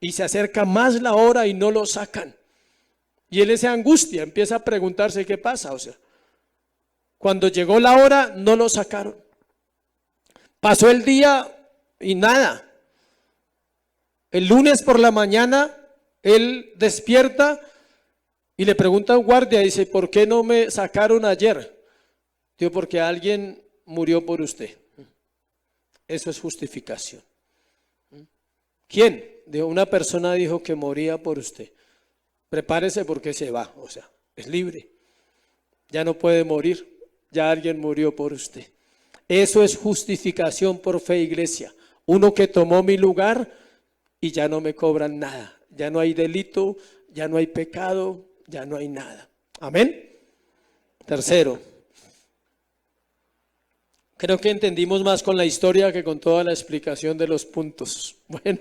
Speaker 1: Y se acerca más la hora y no lo sacan. Y él se angustia, empieza a preguntarse qué pasa. O sea, cuando llegó la hora no lo sacaron. Pasó el día y nada. El lunes por la mañana él despierta y le pregunta a un guardia, dice, ¿por qué no me sacaron ayer? Digo, porque alguien murió por usted. Eso es justificación. ¿Quién? Una persona dijo que moría por usted. Prepárese porque se va, o sea, es libre. Ya no puede morir, ya alguien murió por usted. Eso es justificación por fe, iglesia. Uno que tomó mi lugar y ya no me cobran nada. Ya no hay delito, ya no hay pecado, ya no hay nada. Amén. Tercero, creo que entendimos más con la historia que con toda la explicación de los puntos. Bueno,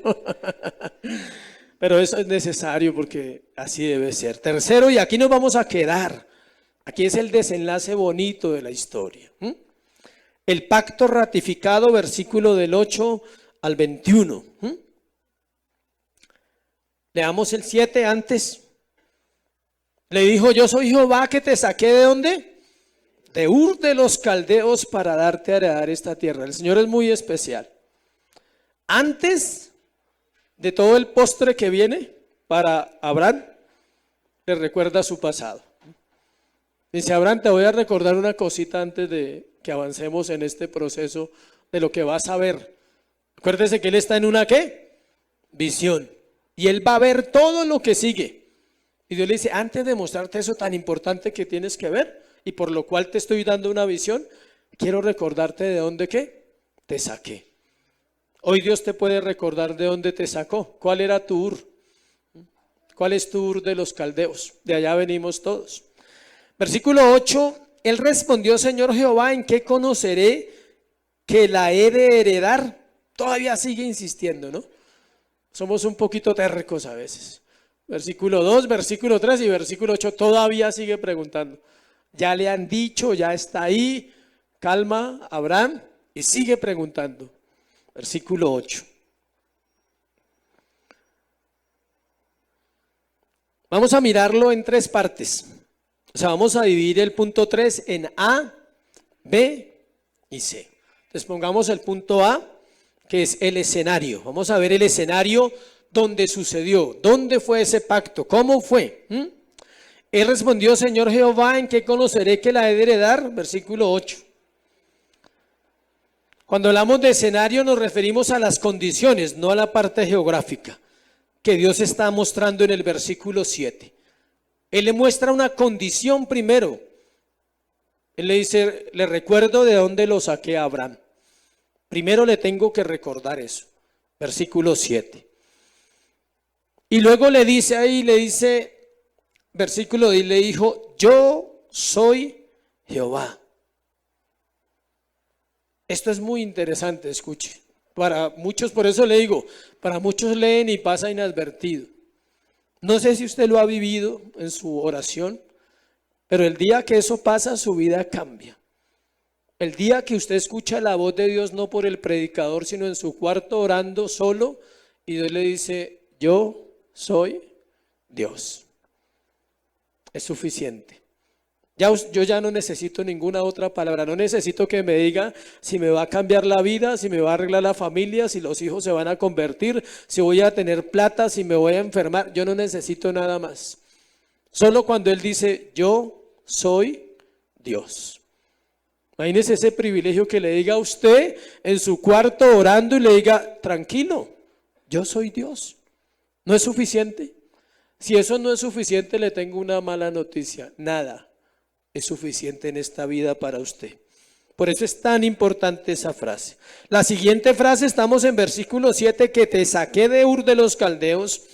Speaker 1: pero eso es necesario porque así debe ser. Tercero, y aquí nos vamos a quedar. Aquí es el desenlace bonito de la historia. El pacto ratificado, versículo del 8 al 21. Leamos el 7 antes. Le dijo: yo soy Jehová que te saqué ¿de dónde? De Ur de los Caldeos para darte a heredar esta tierra. El Señor es muy especial. Antes de todo el postre que viene para Abraham, le recuerda su pasado. Dice: Abraham, te voy a recordar una cosita antes de que avancemos en este proceso de lo que vas a ver. Acuérdese que él está en una ¿qué? Visión. Y él va a ver todo lo que sigue. Y Dios le dice: antes de mostrarte eso tan importante que tienes que ver y por lo cual te estoy dando una visión, quiero recordarte de dónde ¿qué? Te saqué. Hoy Dios te puede recordar de dónde te sacó. ¿Cuál era tu Ur? ¿Cuál es tu Ur de los Caldeos? De allá venimos todos. Versículo 8, él respondió: Señor Jehová, ¿en qué conoceré que la he de heredar? Todavía sigue insistiendo, ¿no? Somos un poquito tercos a veces. Versículo 2, versículo 3 y versículo 8 todavía sigue preguntando. Ya le han dicho, ya está ahí, calma, Abraham, y sigue preguntando. Versículo 8. Vamos a mirarlo en tres partes. O sea, vamos a dividir el punto 3 en A, B y C. Entonces pongamos el punto A, que es el escenario. Vamos a ver el escenario donde sucedió. ¿Dónde fue ese pacto? ¿Cómo fue? Él respondió: Señor Jehová, ¿en qué conoceré que la he de heredar? Versículo 8. Cuando hablamos de escenario nos referimos a las condiciones, no a la parte geográfica, que Dios está mostrando en el versículo 7. Él le muestra una condición primero. Él le dice: le recuerdo de dónde lo saqué a Abraham. Primero le tengo que recordar eso. Versículo 7. Y luego le dice ahí, versículo 10, le dijo: yo soy Jehová. Esto es muy interesante, escuche. Para muchos, por eso le digo, para muchos leen y pasa inadvertido. No sé si usted lo ha vivido en su oración, pero el día que eso pasa, su vida cambia. El día que usted escucha la voz de Dios, no por el predicador, sino en su cuarto orando solo, y Dios le dice: yo soy Dios. Es suficiente. Yo ya no necesito ninguna otra palabra, no necesito que me diga si me va a cambiar la vida, si me va a arreglar la familia, si los hijos se van a convertir, si voy a tener plata, si me voy a enfermar. Yo no necesito nada más. Solo cuando Él dice: yo soy Dios. Imagínese ese privilegio que le diga a usted en su cuarto orando y le diga: tranquilo, yo soy Dios. ¿No es suficiente? Si eso no es suficiente, le tengo una mala noticia. Nada es suficiente en esta vida para usted. Por eso es tan importante esa frase. La siguiente frase, estamos en versículo 7, que te saqué de Ur de los Caldeos,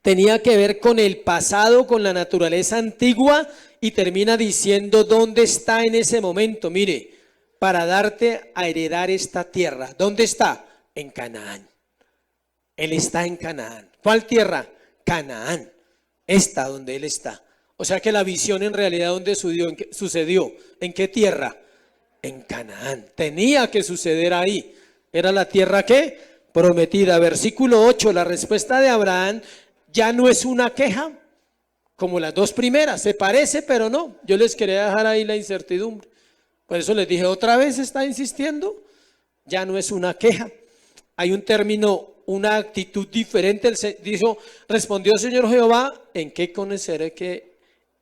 Speaker 1: tenía que ver con el pasado, con la naturaleza antigua, y termina diciendo dónde está en ese momento. Mire, para darte a heredar esta tierra. ¿Dónde está? En Canaán. Él está en Canaán. ¿Cuál tierra? Canaán. Esta donde él está. O sea que la visión en realidad ¿dónde sucedió? ¿En qué tierra? En Canaán. Tenía que suceder ahí. ¿Era la tierra qué? Prometida. Versículo 8, la respuesta de Abraham ya no es una queja como las dos primeras. Se parece, pero no. Yo les quería dejar ahí la incertidumbre. Por eso les dije: otra vez está insistiendo. Ya no es una queja. Hay un término, una actitud diferente. Él dijo: respondió: Señor Jehová, ¿en qué conoceré que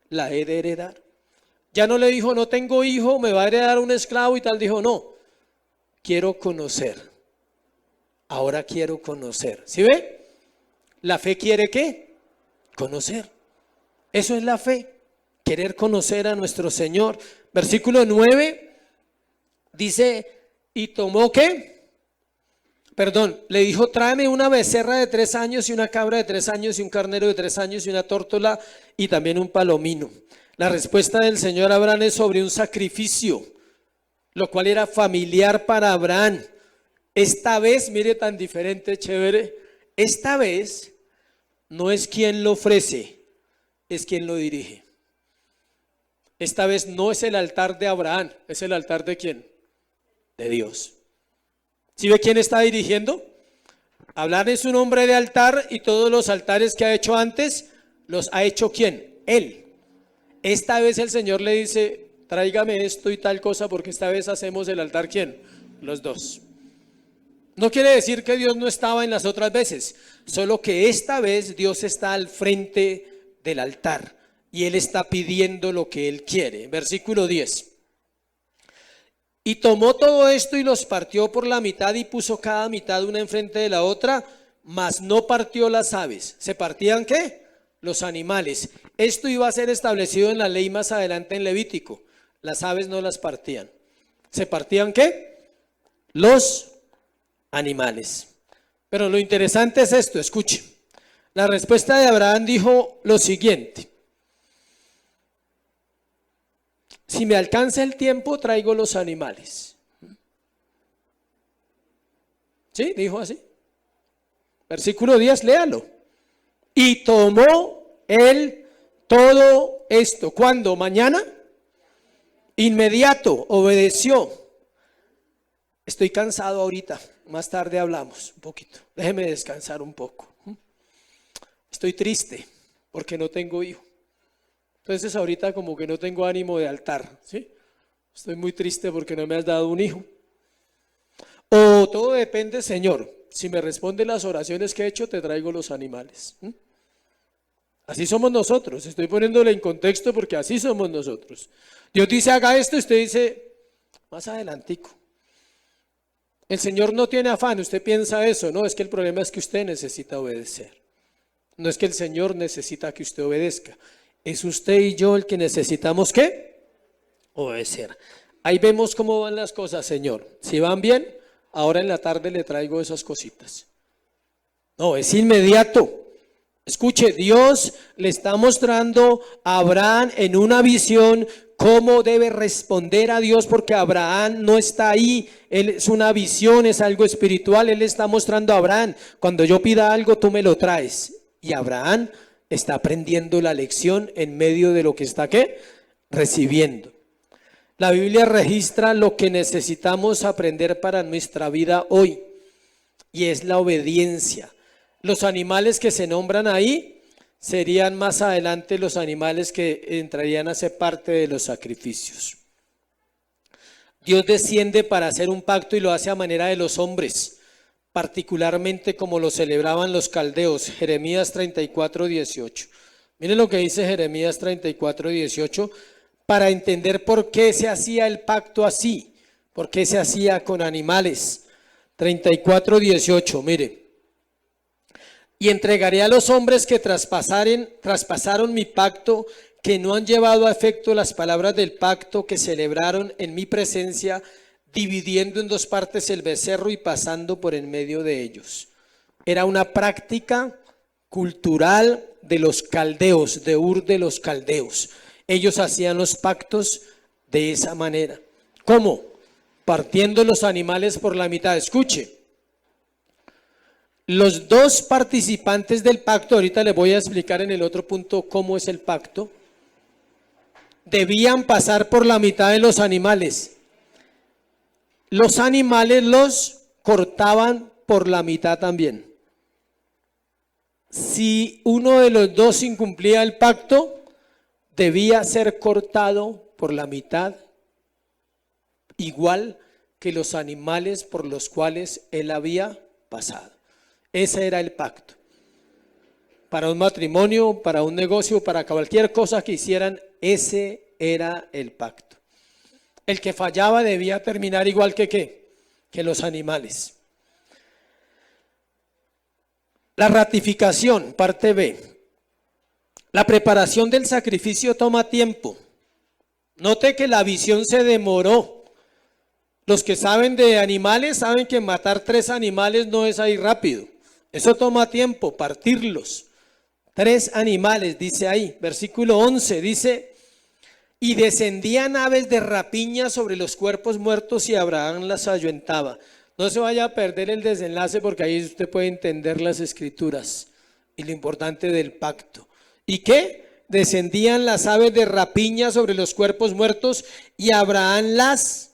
Speaker 1: la he de heredar? Ya no le dijo: no tengo hijo, me va a heredar un esclavo y tal. Dijo: no, quiero conocer. Ahora quiero conocer. ¿Sí ve? La fe quiere ¿qué? Conocer. Eso es la fe. Querer conocer a nuestro Señor. Versículo 9 dice, ¿y tomó qué? Perdón, le dijo, tráeme una becerra de 3 años y una cabra de 3 años y un carnero de 3 años y una tórtola y también un palomino. La respuesta del Señor a Abraham es sobre un sacrificio, lo cual era familiar para Abraham. Esta vez, mire tan diferente, chévere, esta vez no es quien lo ofrece, es quien lo dirige. Esta vez no es el altar de Abraham, es el altar de ¿quién? De Dios. ¿Sí ve quién está dirigiendo? Abraham es un hombre de altar y todos los altares que ha hecho antes, los ha hecho ¿quién? Él. Esta vez el Señor le dice, tráigame esto y tal cosa, porque esta vez hacemos el altar ¿quién? Los dos. No quiere decir que Dios no estaba en las otras veces, solo que esta vez Dios está al frente del altar y Él está pidiendo lo que Él quiere. Versículo 10. Y tomó todo esto y los partió por la mitad y puso cada mitad una enfrente de la otra, mas no partió las aves. ¿Se partían qué? Los animales. Esto iba a ser establecido en la ley más adelante en Levítico. Las aves no las partían. ¿Se partían qué? Los animales. Pero lo interesante es esto, escuche. La respuesta de Abraham dijo lo siguiente. Si me alcanza el tiempo, traigo los animales. ¿Sí? Dijo así. Versículo 10, léalo. Y tomó él todo esto. ¿Cuándo? ¿Mañana? Inmediato, obedeció. Estoy cansado ahorita, más tarde hablamos un poquito. Déjeme descansar un poco. Estoy triste porque no tengo hijo. Entonces ahorita como que no tengo ánimo de altar, ¿sí? Estoy muy triste porque no me has dado un hijo. O todo depende, Señor. Si me responde las oraciones que he hecho, te traigo los animales. Así somos nosotros. Estoy poniéndole en contexto porque así somos nosotros. Dios dice haga esto, usted dice más adelantico. El Señor no tiene afán, usted piensa eso. No, es que el problema es que usted necesita obedecer. No es que el Señor necesita que usted obedezca. Es usted y yo el que necesitamos ¿qué? Obedecer. Ahí vemos cómo van las cosas, Señor. Si van bien, ahora en la tarde le traigo esas cositas. No, es inmediato. Escuche, Dios le está mostrando a Abraham en una visión cómo debe responder a Dios, porque Abraham no está ahí. Él es una visión, es algo espiritual. Él está mostrando a Abraham, cuando yo pida algo, tú me lo traes. Y Abraham está aprendiendo la lección en medio de lo que está ¿qué? Recibiendo. La Biblia registra lo que necesitamos aprender para nuestra vida hoy, y es la obediencia. Los animales que se nombran ahí serían más adelante los animales que entrarían a ser parte de los sacrificios. Dios desciende para hacer un pacto y lo hace a manera de los hombres, particularmente como lo celebraban los caldeos. Jeremías 34:18. Miren lo que dice Jeremías 34:18 para entender por qué se hacía el pacto así, por qué se hacía con animales. 34:18, mire. Y entregaré a los hombres que traspasaron mi pacto, que no han llevado a efecto las palabras del pacto que celebraron en mi presencia, dividiendo en 2 partes el becerro y pasando por en medio de ellos. Era una práctica cultural de los caldeos, de Ur de los caldeos. Ellos hacían los pactos de esa manera. ¿Cómo? Partiendo los animales por la mitad. Escuche, los 2 participantes del pacto, ahorita les voy a explicar en el otro punto cómo es el pacto, debían pasar por la mitad de los animales. Los animales los cortaban por la mitad también. Si uno de los 2 incumplía el pacto, debía ser cortado por la mitad, igual que los animales por los cuales él había pasado. Ese era el pacto. Para un matrimonio, para un negocio, para cualquier cosa que hicieran, ese era el pacto. El que fallaba debía terminar igual que ¿qué? que los animales. La ratificación, parte B. La preparación del sacrificio toma tiempo. Note que la visión se demoró. Los que saben de animales saben que matar 3 animales no es ahí rápido. Eso toma tiempo, partirlos. 3 animales, dice ahí. Versículo 11, dice: y descendían aves de rapiña sobre los cuerpos muertos y Abraham las ahuyentaba. No se vaya a perder el desenlace porque ahí usted puede entender las escrituras y lo importante del pacto. ¿Y qué? Descendían las aves de rapiña sobre los cuerpos muertos y Abraham las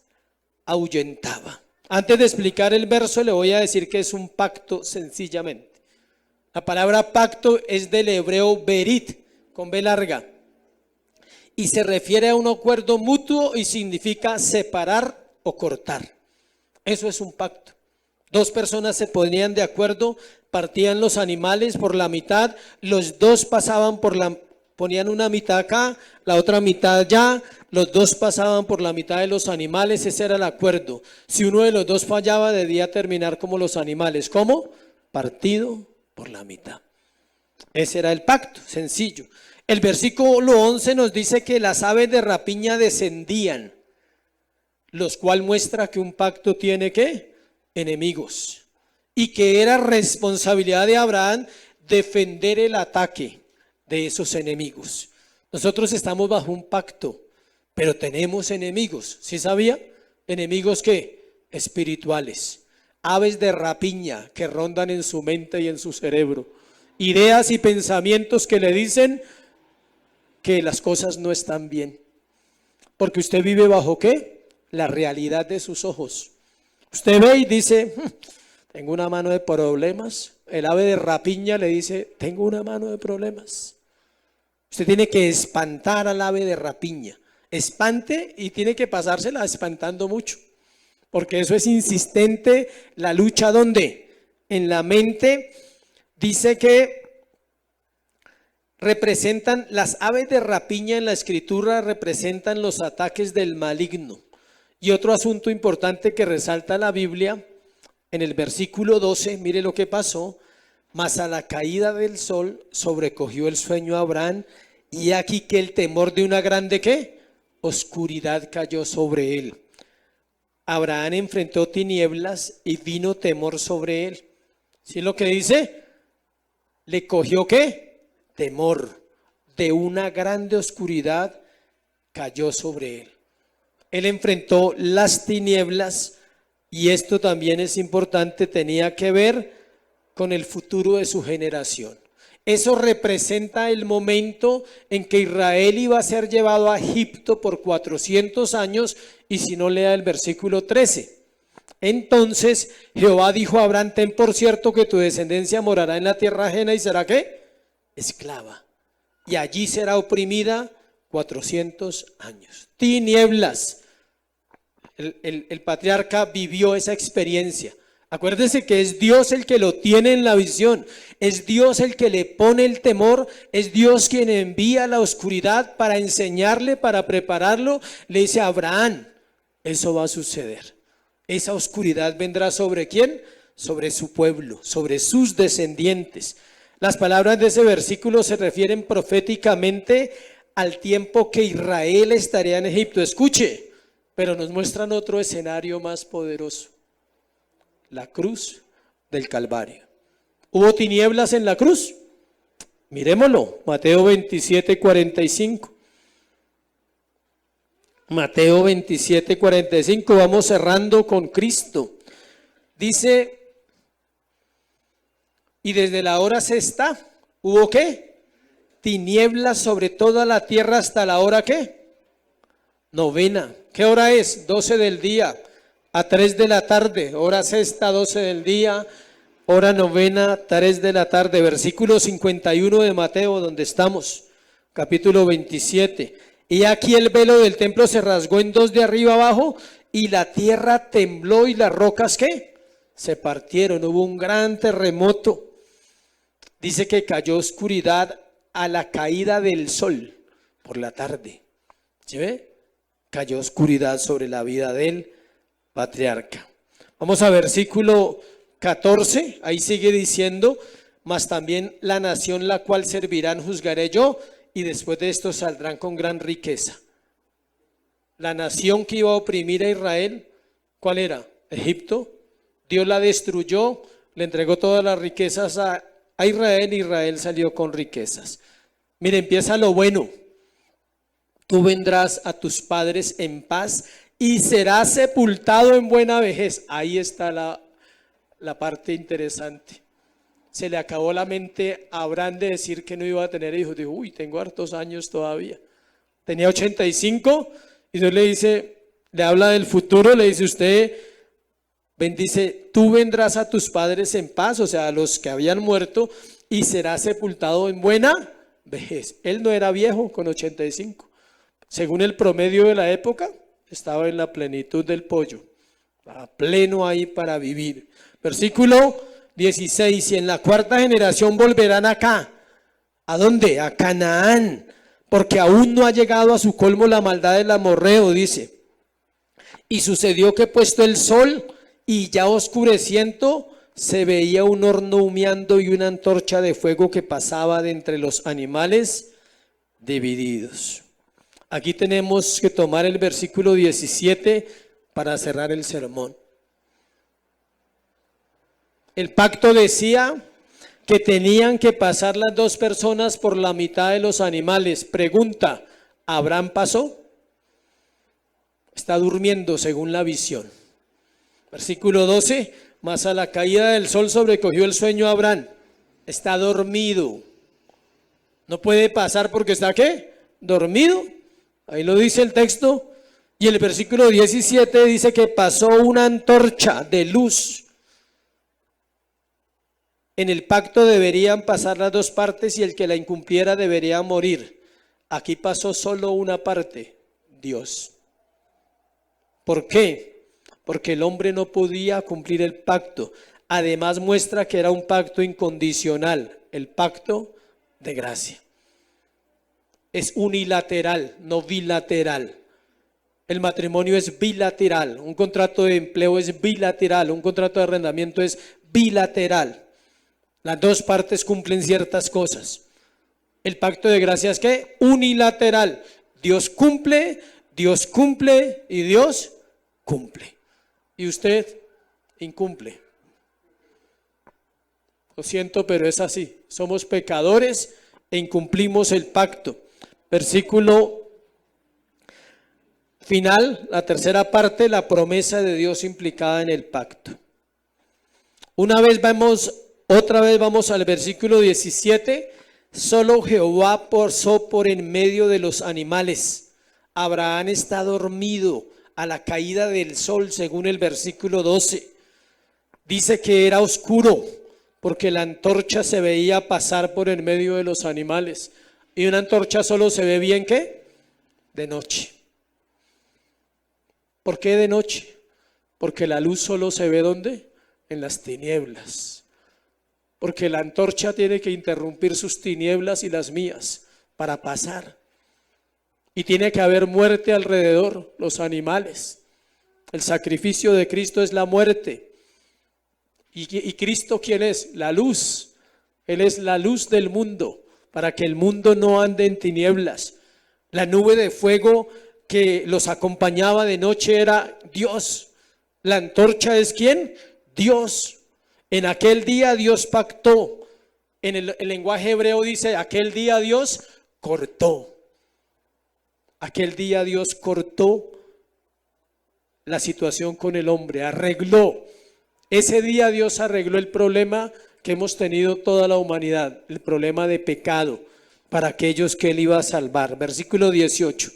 Speaker 1: ahuyentaba. Antes de explicar el verso le voy a decir que es un pacto sencillamente. La palabra pacto es del hebreo berit, con B larga, y se refiere a un acuerdo mutuo y significa separar o cortar. Eso es un pacto. 2 personas se ponían de acuerdo, partían los animales por la mitad, los 2 pasaban ponían una mitad acá, la otra mitad allá, los 2 pasaban por la mitad de los animales, ese era el acuerdo. Si uno de los 2 fallaba, debía terminar como los animales. ¿Cómo? Partido por la mitad. Ese era el pacto, sencillo. El versículo 11 nos dice que las aves de rapiña descendían, los cual muestra que un pacto tiene ¿qué? Enemigos, y que era responsabilidad de Abraham defender el ataque de esos enemigos. Nosotros estamos bajo un pacto, pero tenemos enemigos. ¿Sí sabía? Enemigos ¿qué? Espirituales, aves de rapiña que rondan en su mente y en su cerebro, ideas y pensamientos que le dicen que las cosas no están bien, porque usted vive bajo ¿qué? La realidad de sus ojos. Usted ve y dice, tengo una mano de problemas. El ave de rapiña le dice, tengo una mano de problemas. Usted tiene que espantar al ave de rapiña. Espante y tiene que pasársela espantando mucho, porque eso es insistente. La lucha, ¿dónde? En la mente. Dice que representan, las aves de rapiña en la escritura representan los ataques del maligno. Y otro asunto importante que resalta la Biblia, en el versículo 12, mire lo que pasó: mas a la caída del sol sobrecogió el sueño a Abraham, y aquí que el temor de una grande ¿qué? Oscuridad cayó sobre él. Abraham enfrentó tinieblas y vino temor sobre él. ¿Sí lo que dice? Le cogió ¿qué? Temor de una grande oscuridad cayó sobre él. Él enfrentó las tinieblas, y esto también es importante, tenía que ver con el futuro de su generación. Eso representa el momento en que Israel iba a ser llevado a Egipto por 400 años, y si no, lea el versículo 13. Entonces Jehová dijo a Abraham: ten por cierto que tu descendencia morará en la tierra ajena y será ¿qué? Esclava, y allí será oprimida 400 años. Tinieblas. El patriarca vivió esa experiencia. Acuérdese que es Dios el que lo tiene en la visión, es Dios el que le pone el temor, es Dios quien envía la oscuridad para enseñarle, para prepararlo. Le dice a Abraham, eso va a suceder. Esa oscuridad vendrá ¿sobre quién? Sobre su pueblo, sobre sus descendientes. Las palabras de ese versículo se refieren proféticamente al tiempo que Israel estaría en Egipto. Escuche, pero nos muestran otro escenario más poderoso: la cruz del Calvario. ¿Hubo tinieblas en la cruz? Miremoslo, Mateo 27, 45. Mateo 27, 45, vamos cerrando con Cristo. Dice, y desde la hora sexta, ¿hubo qué? Tinieblas sobre toda la tierra hasta la hora ¿qué? Novena. ¿Qué hora es? 12 del día a 3 de la tarde. Hora sexta, 12 del día. Hora novena, 3 de la tarde. Versículo 51 de Mateo, donde estamos. Capítulo 27. Y aquí el velo del templo se rasgó en 2 de arriba abajo, y la tierra tembló y las rocas ¿qué? Se partieron. Hubo un gran terremoto. Dice que cayó oscuridad a la caída del sol por la tarde. ¿Sí ve? Cayó oscuridad sobre la vida del patriarca. Vamos a versículo 14, ahí sigue diciendo, mas también la nación la cual servirán juzgaré yo, y después de esto saldrán con gran riqueza. La nación que iba a oprimir a Israel, ¿cuál era? Egipto. Dios la destruyó, le entregó todas las riquezas a Israel, y Israel salió con riquezas. Mire, empieza lo bueno. Tú vendrás a tus padres en paz y serás sepultado en buena vejez. Ahí está la parte interesante. Se le acabó la mente a Abraham de decir que no iba a tener hijos. Dijo, uy, tengo hartos años todavía. Tenía 85 y Dios le dice, le habla del futuro, le dice usted, bendice, tú vendrás a tus padres en paz, o sea, a los que habían muerto, y serás sepultado en buena vejez. Él no era viejo con 85. Según el promedio de la época, estaba en la plenitud del pollo, a pleno ahí para vivir. Versículo 16, y en la cuarta generación volverán acá. ¿A dónde? A Canaán, porque aún no ha llegado a su colmo la maldad del amorreo, dice. Y sucedió que puesto el sol y ya oscureciendo, se veía un horno humeando y una antorcha de fuego que pasaba de entre los animales divididos. Aquí tenemos que tomar el versículo 17 para cerrar el sermón. El pacto decía que tenían que pasar las dos personas por la mitad de los animales. Pregunta, ¿Abraham pasó? Está durmiendo según la visión. Versículo 12, mas a la caída del sol sobrecogió el sueño a Abraham. Está dormido. No puede pasar porque está ¿qué? Dormido. Ahí lo dice el texto. Y el versículo 17 dice que pasó una antorcha de luz. En el pacto deberían pasar las dos partes y el que la incumpliera debería morir. Aquí pasó solo una parte, Dios. ¿Por qué? Porque el hombre no podía cumplir el pacto. Además muestra que era un pacto incondicional, el pacto de gracia. Es unilateral, no bilateral. El matrimonio es bilateral, un contrato de empleo es bilateral, un contrato de arrendamiento es bilateral. Las dos partes cumplen ciertas cosas. El pacto de gracia es ¿qué? Unilateral. Dios cumple y Dios cumple. Y usted incumple. Lo siento, pero es así. Somos pecadores e incumplimos el pacto. Versículo final, la tercera parte, la promesa de Dios implicada en el pacto. Otra vez vamos al versículo 17. Solo Jehová pasó por en medio de los animales. Abraham está dormido a la caída del sol, según el versículo 12. Dice que era oscuro porque la antorcha se veía pasar por en medio de los animales. Y una antorcha solo se ve bien ¿qué? De noche. ¿Por qué de noche? Porque la luz solo se ve ¿dónde? En las tinieblas. Porque la antorcha tiene que interrumpir sus tinieblas y las mías para pasar. Y tiene que haber muerte alrededor, los animales. El sacrificio de Cristo es la muerte. ¿Y Cristo quién es? La luz. Él es la luz del mundo, para que el mundo no ande en tinieblas. La nube de fuego que los acompañaba de noche era Dios. La antorcha es ¿quién? Dios. En aquel día Dios pactó. En el lenguaje hebreo dice, aquel día Dios cortó. Aquel día Dios cortó la situación con el hombre, arregló. Ese día Dios arregló el problema que hemos tenido toda la humanidad, el problema de pecado, para aquellos que Él iba a salvar. Versículo 18.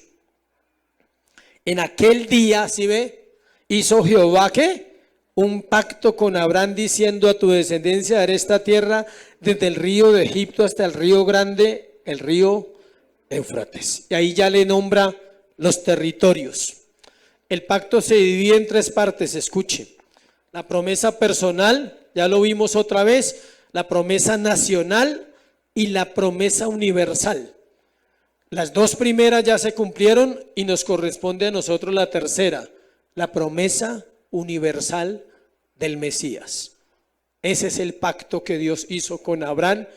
Speaker 1: En aquel día, ¿sí ve? Hizo Jehová ¿qué? Un pacto con Abraham diciendo a tu descendencia daré esta tierra desde el río de Egipto hasta el río grande, el río Éufrates. Y ahí ya le nombra los territorios. El pacto se divide en tres partes, escuche. La promesa personal, ya lo vimos otra vez, la promesa nacional y la promesa universal. Las dos primeras ya se cumplieron y nos corresponde a nosotros la tercera, la promesa universal del Mesías. Ese es el pacto que Dios hizo con Abraham,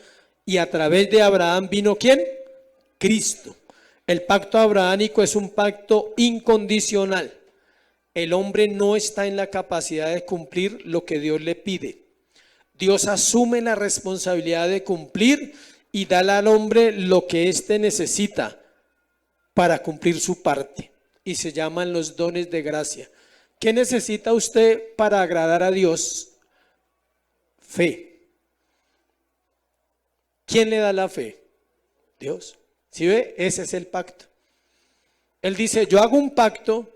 Speaker 1: y a través de Abraham vino ¿quién? Cristo. El pacto abrahámico es un pacto incondicional. El hombre no está en la capacidad de cumplir lo que Dios le pide. Dios asume la responsabilidad de cumplir y da al hombre lo que éste necesita para cumplir su parte, y se llaman los dones de gracia. ¿Qué necesita usted para agradar a Dios? Fe. ¿Quién le da la fe? Dios. ¿Sí ve? Ese es el pacto. Él dice, yo hago un pacto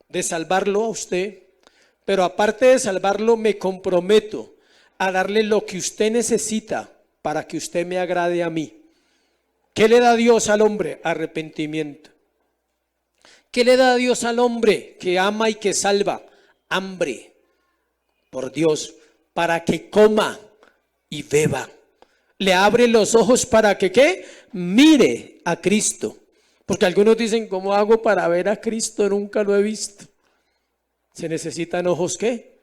Speaker 1: de salvarlo a usted, pero aparte de salvarlo me comprometo a darle lo que usted necesita para que usted me agrade a mí. ¿Qué le da Dios al hombre? Arrepentimiento. ¿Qué le da Dios al hombre que ama y que salva? Hambre por Dios, para que coma y beba. Le abre los ojos para que ¿qué? Mire a Cristo. Porque algunos dicen, ¿cómo hago para ver a Cristo? Nunca lo he visto. Se necesitan ojos ¿qué?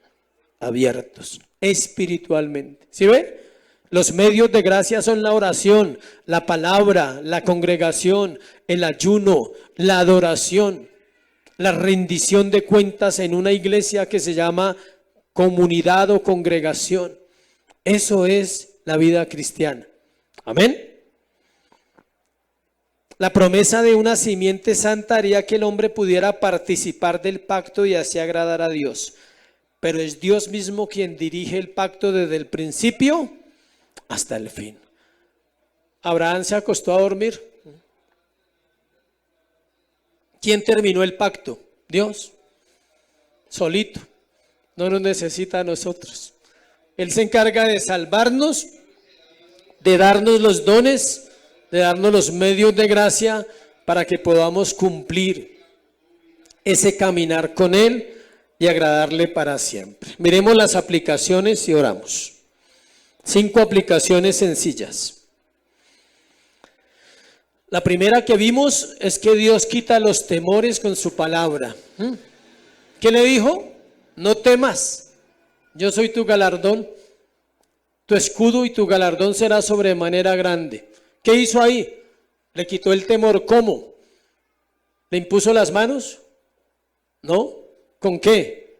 Speaker 1: Abiertos, espiritualmente. ¿Sí ve? Los medios de gracia son la oración, la palabra, la congregación, el ayuno, la adoración, la rendición de cuentas en una iglesia que se llama comunidad o congregación. Eso es la vida cristiana. Amén. La promesa de una simiente santa haría que el hombre pudiera participar del pacto y así agradar a Dios. Pero es Dios mismo quien dirige el pacto desde el principio hasta el fin. Abraham se acostó a dormir. ¿Quién terminó el pacto? Dios. Solito. No nos necesita a nosotros. Él se encarga de salvarnos, de darnos los dones, de darnos los medios de gracia para que podamos cumplir ese caminar con Él y agradarle para siempre. Miremos las aplicaciones y oramos. 5 aplicaciones sencillas. La primera que vimos es que Dios quita los temores con su palabra. ¿Qué le dijo? No temas, yo soy tu galardón, tu escudo y tu galardón será sobremanera grande. ¿Qué hizo ahí? Le quitó el temor. ¿Cómo? ¿Le impuso las manos? ¿No? ¿Con qué?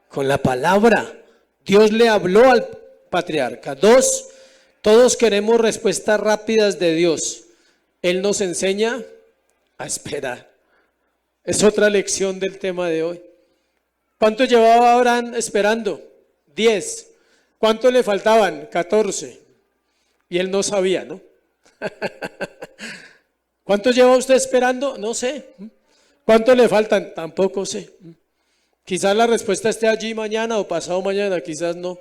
Speaker 1: Con la palabra. Dios le habló al patriarca. 2, todos queremos respuestas rápidas de Dios. Él nos enseña a esperar. Es otra lección del tema de hoy. ¿Cuánto llevaba Abraham esperando? 10. ¿Cuánto le faltaban? 14. Y él no sabía, ¿no? ¿Cuánto lleva usted esperando? No sé. ¿Cuánto le faltan? Tampoco sé. Quizás la respuesta esté allí mañana o pasado mañana, quizás no.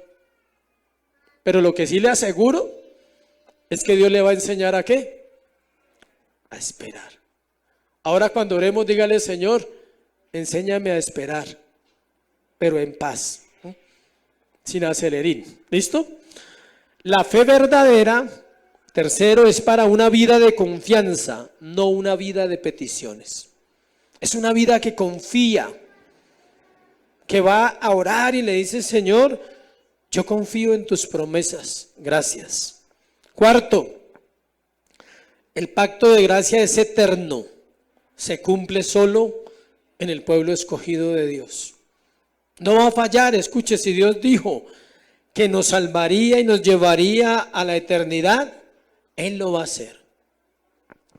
Speaker 1: Pero lo que sí le aseguro es que Dios le va a enseñar ¿a qué? A esperar. Ahora cuando oremos, dígale, Señor, enséñame a esperar, pero en paz, sin acelerín. ¿Listo? La fe verdadera, tercero, es para una vida de confianza, no una vida de peticiones. Es una vida que confía, que va a orar y le dice, Señor, yo confío en tus promesas, gracias. Cuarto, el pacto de gracia es eterno, se cumple solo en el pueblo escogido de Dios. No va a fallar. Escuche, si Dios dijo que nos salvaría y nos llevaría a la eternidad, Él lo va a hacer.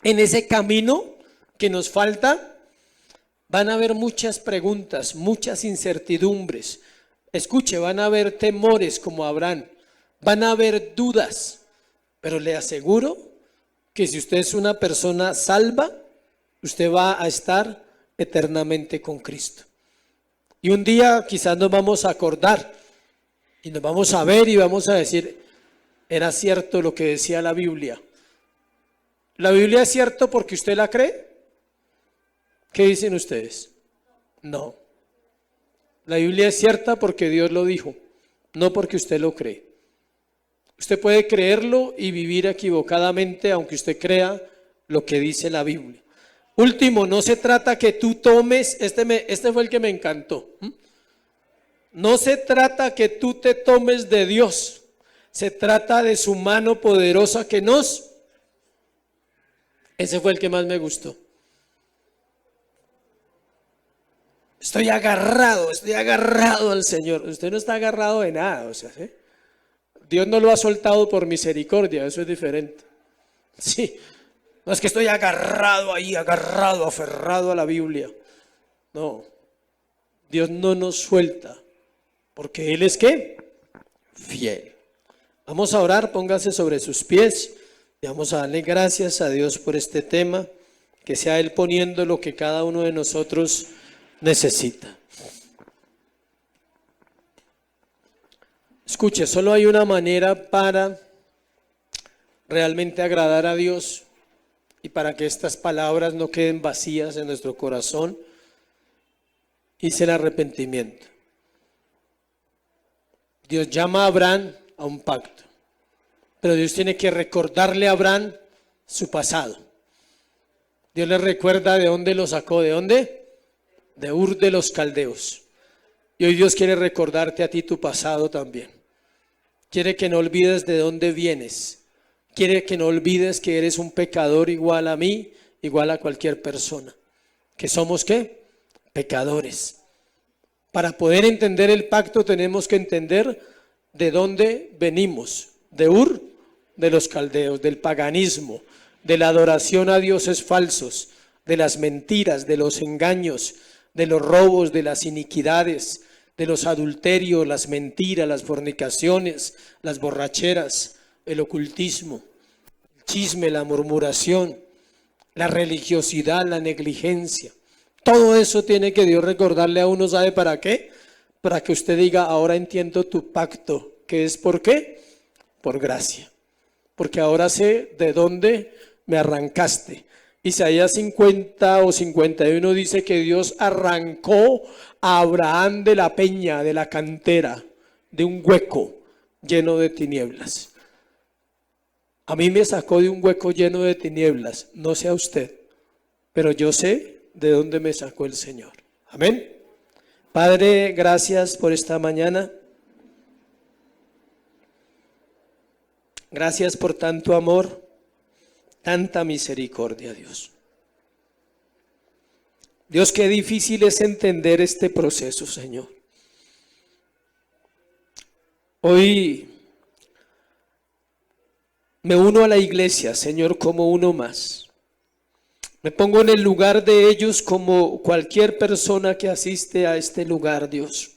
Speaker 1: En ese camino que nos falta, van a haber muchas preguntas, muchas incertidumbres. Escuche, van a haber temores como Abraham, van a haber dudas, pero le aseguro que si usted es una persona salva, usted va a estar eternamente con Cristo. Y un día quizás nos vamos a acordar y nos vamos a ver y vamos a decir, era cierto lo que decía la Biblia. ¿La Biblia es cierto porque usted la cree? ¿Qué dicen ustedes? No. La Biblia es cierta porque Dios lo dijo, no porque usted lo cree. Usted puede creerlo y vivir equivocadamente aunque usted crea lo que dice la Biblia. Último, no se trata que tú tomes, este fue el que me encantó. No se trata que tú te tomes de Dios, se trata de su mano poderosa que nos... Ese fue el que más me gustó. Estoy agarrado al Señor. Usted no está agarrado de nada, o sea, ¿sí? Dios no lo ha soltado por misericordia, eso es diferente. Sí, no es que estoy agarrado ahí, aferrado a la Biblia. No, Dios no nos suelta, porque Él es ¿qué? Fiel. Vamos a orar, póngase sobre sus pies y vamos a darle gracias a Dios por este tema, que sea Él poniendo lo que cada uno de nosotros necesita. Escuche, solo hay una manera para realmente agradar a Dios y para que estas palabras no queden vacías en nuestro corazón, y es el arrepentimiento. Dios llama a Abraham a un pacto, pero Dios tiene que recordarle a Abraham su pasado. Dios le recuerda de dónde lo sacó, ¿de dónde? De Ur de los Caldeos. Y hoy Dios quiere recordarte a ti tu pasado también. Quiere que no olvides de dónde vienes. Quiere que no olvides que eres un pecador igual a mí, igual a cualquier persona. ¿Que somos qué? Pecadores. Para poder entender el pacto tenemos que entender de dónde venimos. De Ur de los Caldeos, del paganismo, de la adoración a dioses falsos, de las mentiras, de los engaños, de los robos, de las iniquidades, de los adulterios, las mentiras, las fornicaciones, las borracheras, el ocultismo, el chisme, la murmuración, la religiosidad, la negligencia. Todo eso tiene que Dios recordarle a uno, ¿sabe para qué? Para que usted diga, ahora entiendo tu pacto, que es ¿por qué? Por gracia. Porque ahora sé de dónde me arrancaste. Isaías 50 o 51 dice que Dios arrancó a Abraham de la peña, de la cantera, de un hueco lleno de tinieblas. A mí me sacó de un hueco lleno de tinieblas, no sé a usted, pero yo sé de dónde me sacó el Señor. Amén. Padre, gracias por esta mañana. Gracias por tanto amor, tanta misericordia, Dios. Dios, qué difícil es entender este proceso, Señor. Hoy me uno a la iglesia, Señor, como uno más. Me pongo en el lugar de ellos como cualquier persona que asiste a este lugar, Dios,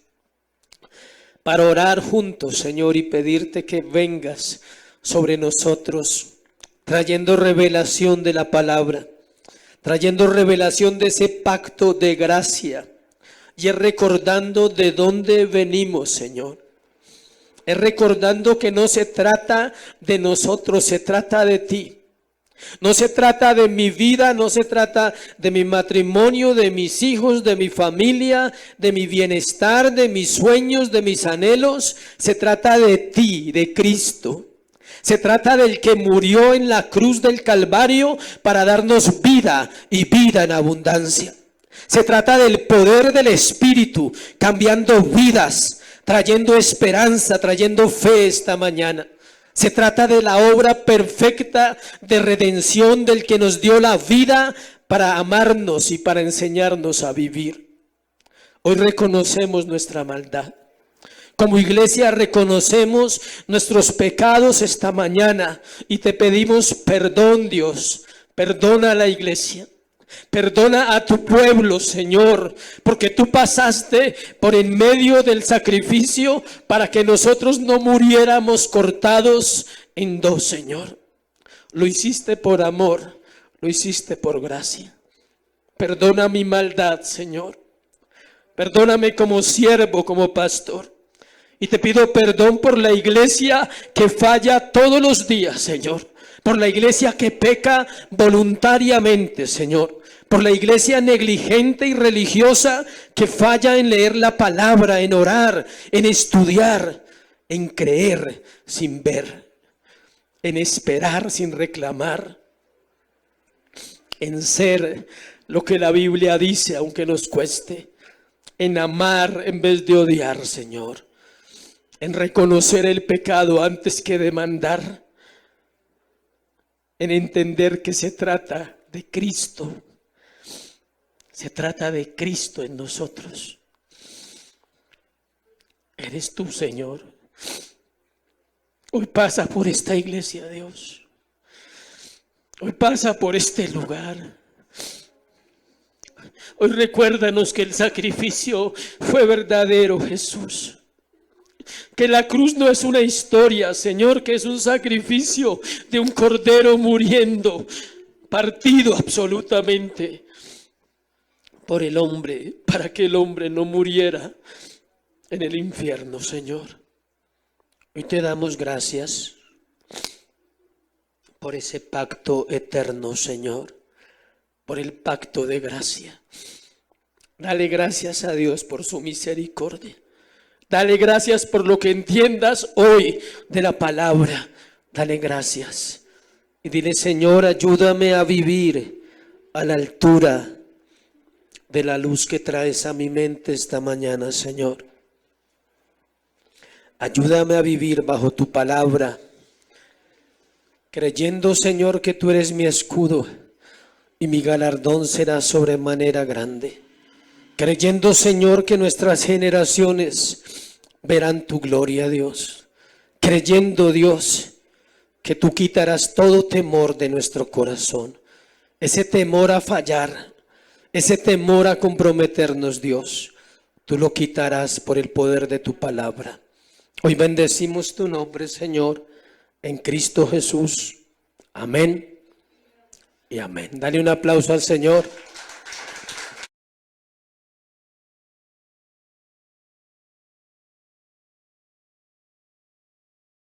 Speaker 1: para orar juntos, Señor, y pedirte que vengas sobre nosotros, trayendo revelación de la palabra, trayendo revelación de ese pacto de gracia, y es recordando de dónde venimos, Señor. Es recordando que no se trata de nosotros, se trata de ti. No se trata de mi vida, no se trata de mi matrimonio, de mis hijos, de mi familia, de mi bienestar, de mis sueños, de mis anhelos. Se trata de ti, de Cristo. Se trata del que murió en la cruz del Calvario para darnos vida y vida en abundancia. Se trata del poder del Espíritu cambiando vidas, trayendo esperanza, trayendo fe esta mañana. Se trata de la obra perfecta de redención del que nos dio la vida para amarnos y para enseñarnos a vivir. Hoy reconocemos nuestra maldad. Como iglesia reconocemos nuestros pecados esta mañana y te pedimos perdón, Dios. Perdona a la iglesia. Perdona a tu pueblo, Señor, porque tú pasaste por en medio del sacrificio para que nosotros no muriéramos cortados en dos, Señor. Lo hiciste por amor, lo hiciste por gracia. Perdona mi maldad, Señor. Perdóname como siervo, como pastor. Y te pido perdón por la iglesia que falla todos los días, Señor. Por la iglesia que peca voluntariamente, Señor. Por la iglesia negligente y religiosa que falla en leer la palabra, en orar, en estudiar, en creer sin ver, en esperar sin reclamar, en ser lo que la Biblia dice aunque nos cueste. en amar en vez de odiar, Señor, en reconocer el pecado antes que demandar, en entender que se trata de Cristo, se trata de Cristo en nosotros. Eres tú, Señor. Hoy pasa por esta iglesia, Dios. Hoy pasa por este lugar. Hoy recuérdanos que el sacrificio fue verdadero, Jesús. Que la cruz no es una historia, Señor, que es un sacrificio de un cordero muriendo, partido absolutamente por el hombre, para que el hombre no muriera en el infierno, Señor. Hoy te damos gracias por ese pacto eterno, Señor, por el pacto de gracia. Dale gracias a Dios por su misericordia. Dale gracias por lo que entiendas hoy de la palabra. Dale gracias. Y dile, Señor, ayúdame a vivir a la altura de la luz que traes a mi mente esta mañana, Señor. Ayúdame a vivir bajo tu palabra, creyendo, Señor, que tú eres mi escudo y mi galardón será sobremanera grande. Creyendo, Señor, que nuestras generaciones verán tu gloria, Dios. Creyendo, Dios, que tú quitarás todo temor de nuestro corazón. Ese temor a fallar, ese temor a comprometernos, Dios, tú lo quitarás por el poder de tu palabra. Hoy bendecimos tu nombre, Señor, en Cristo Jesús. Amén y amén. Dale un aplauso al Señor.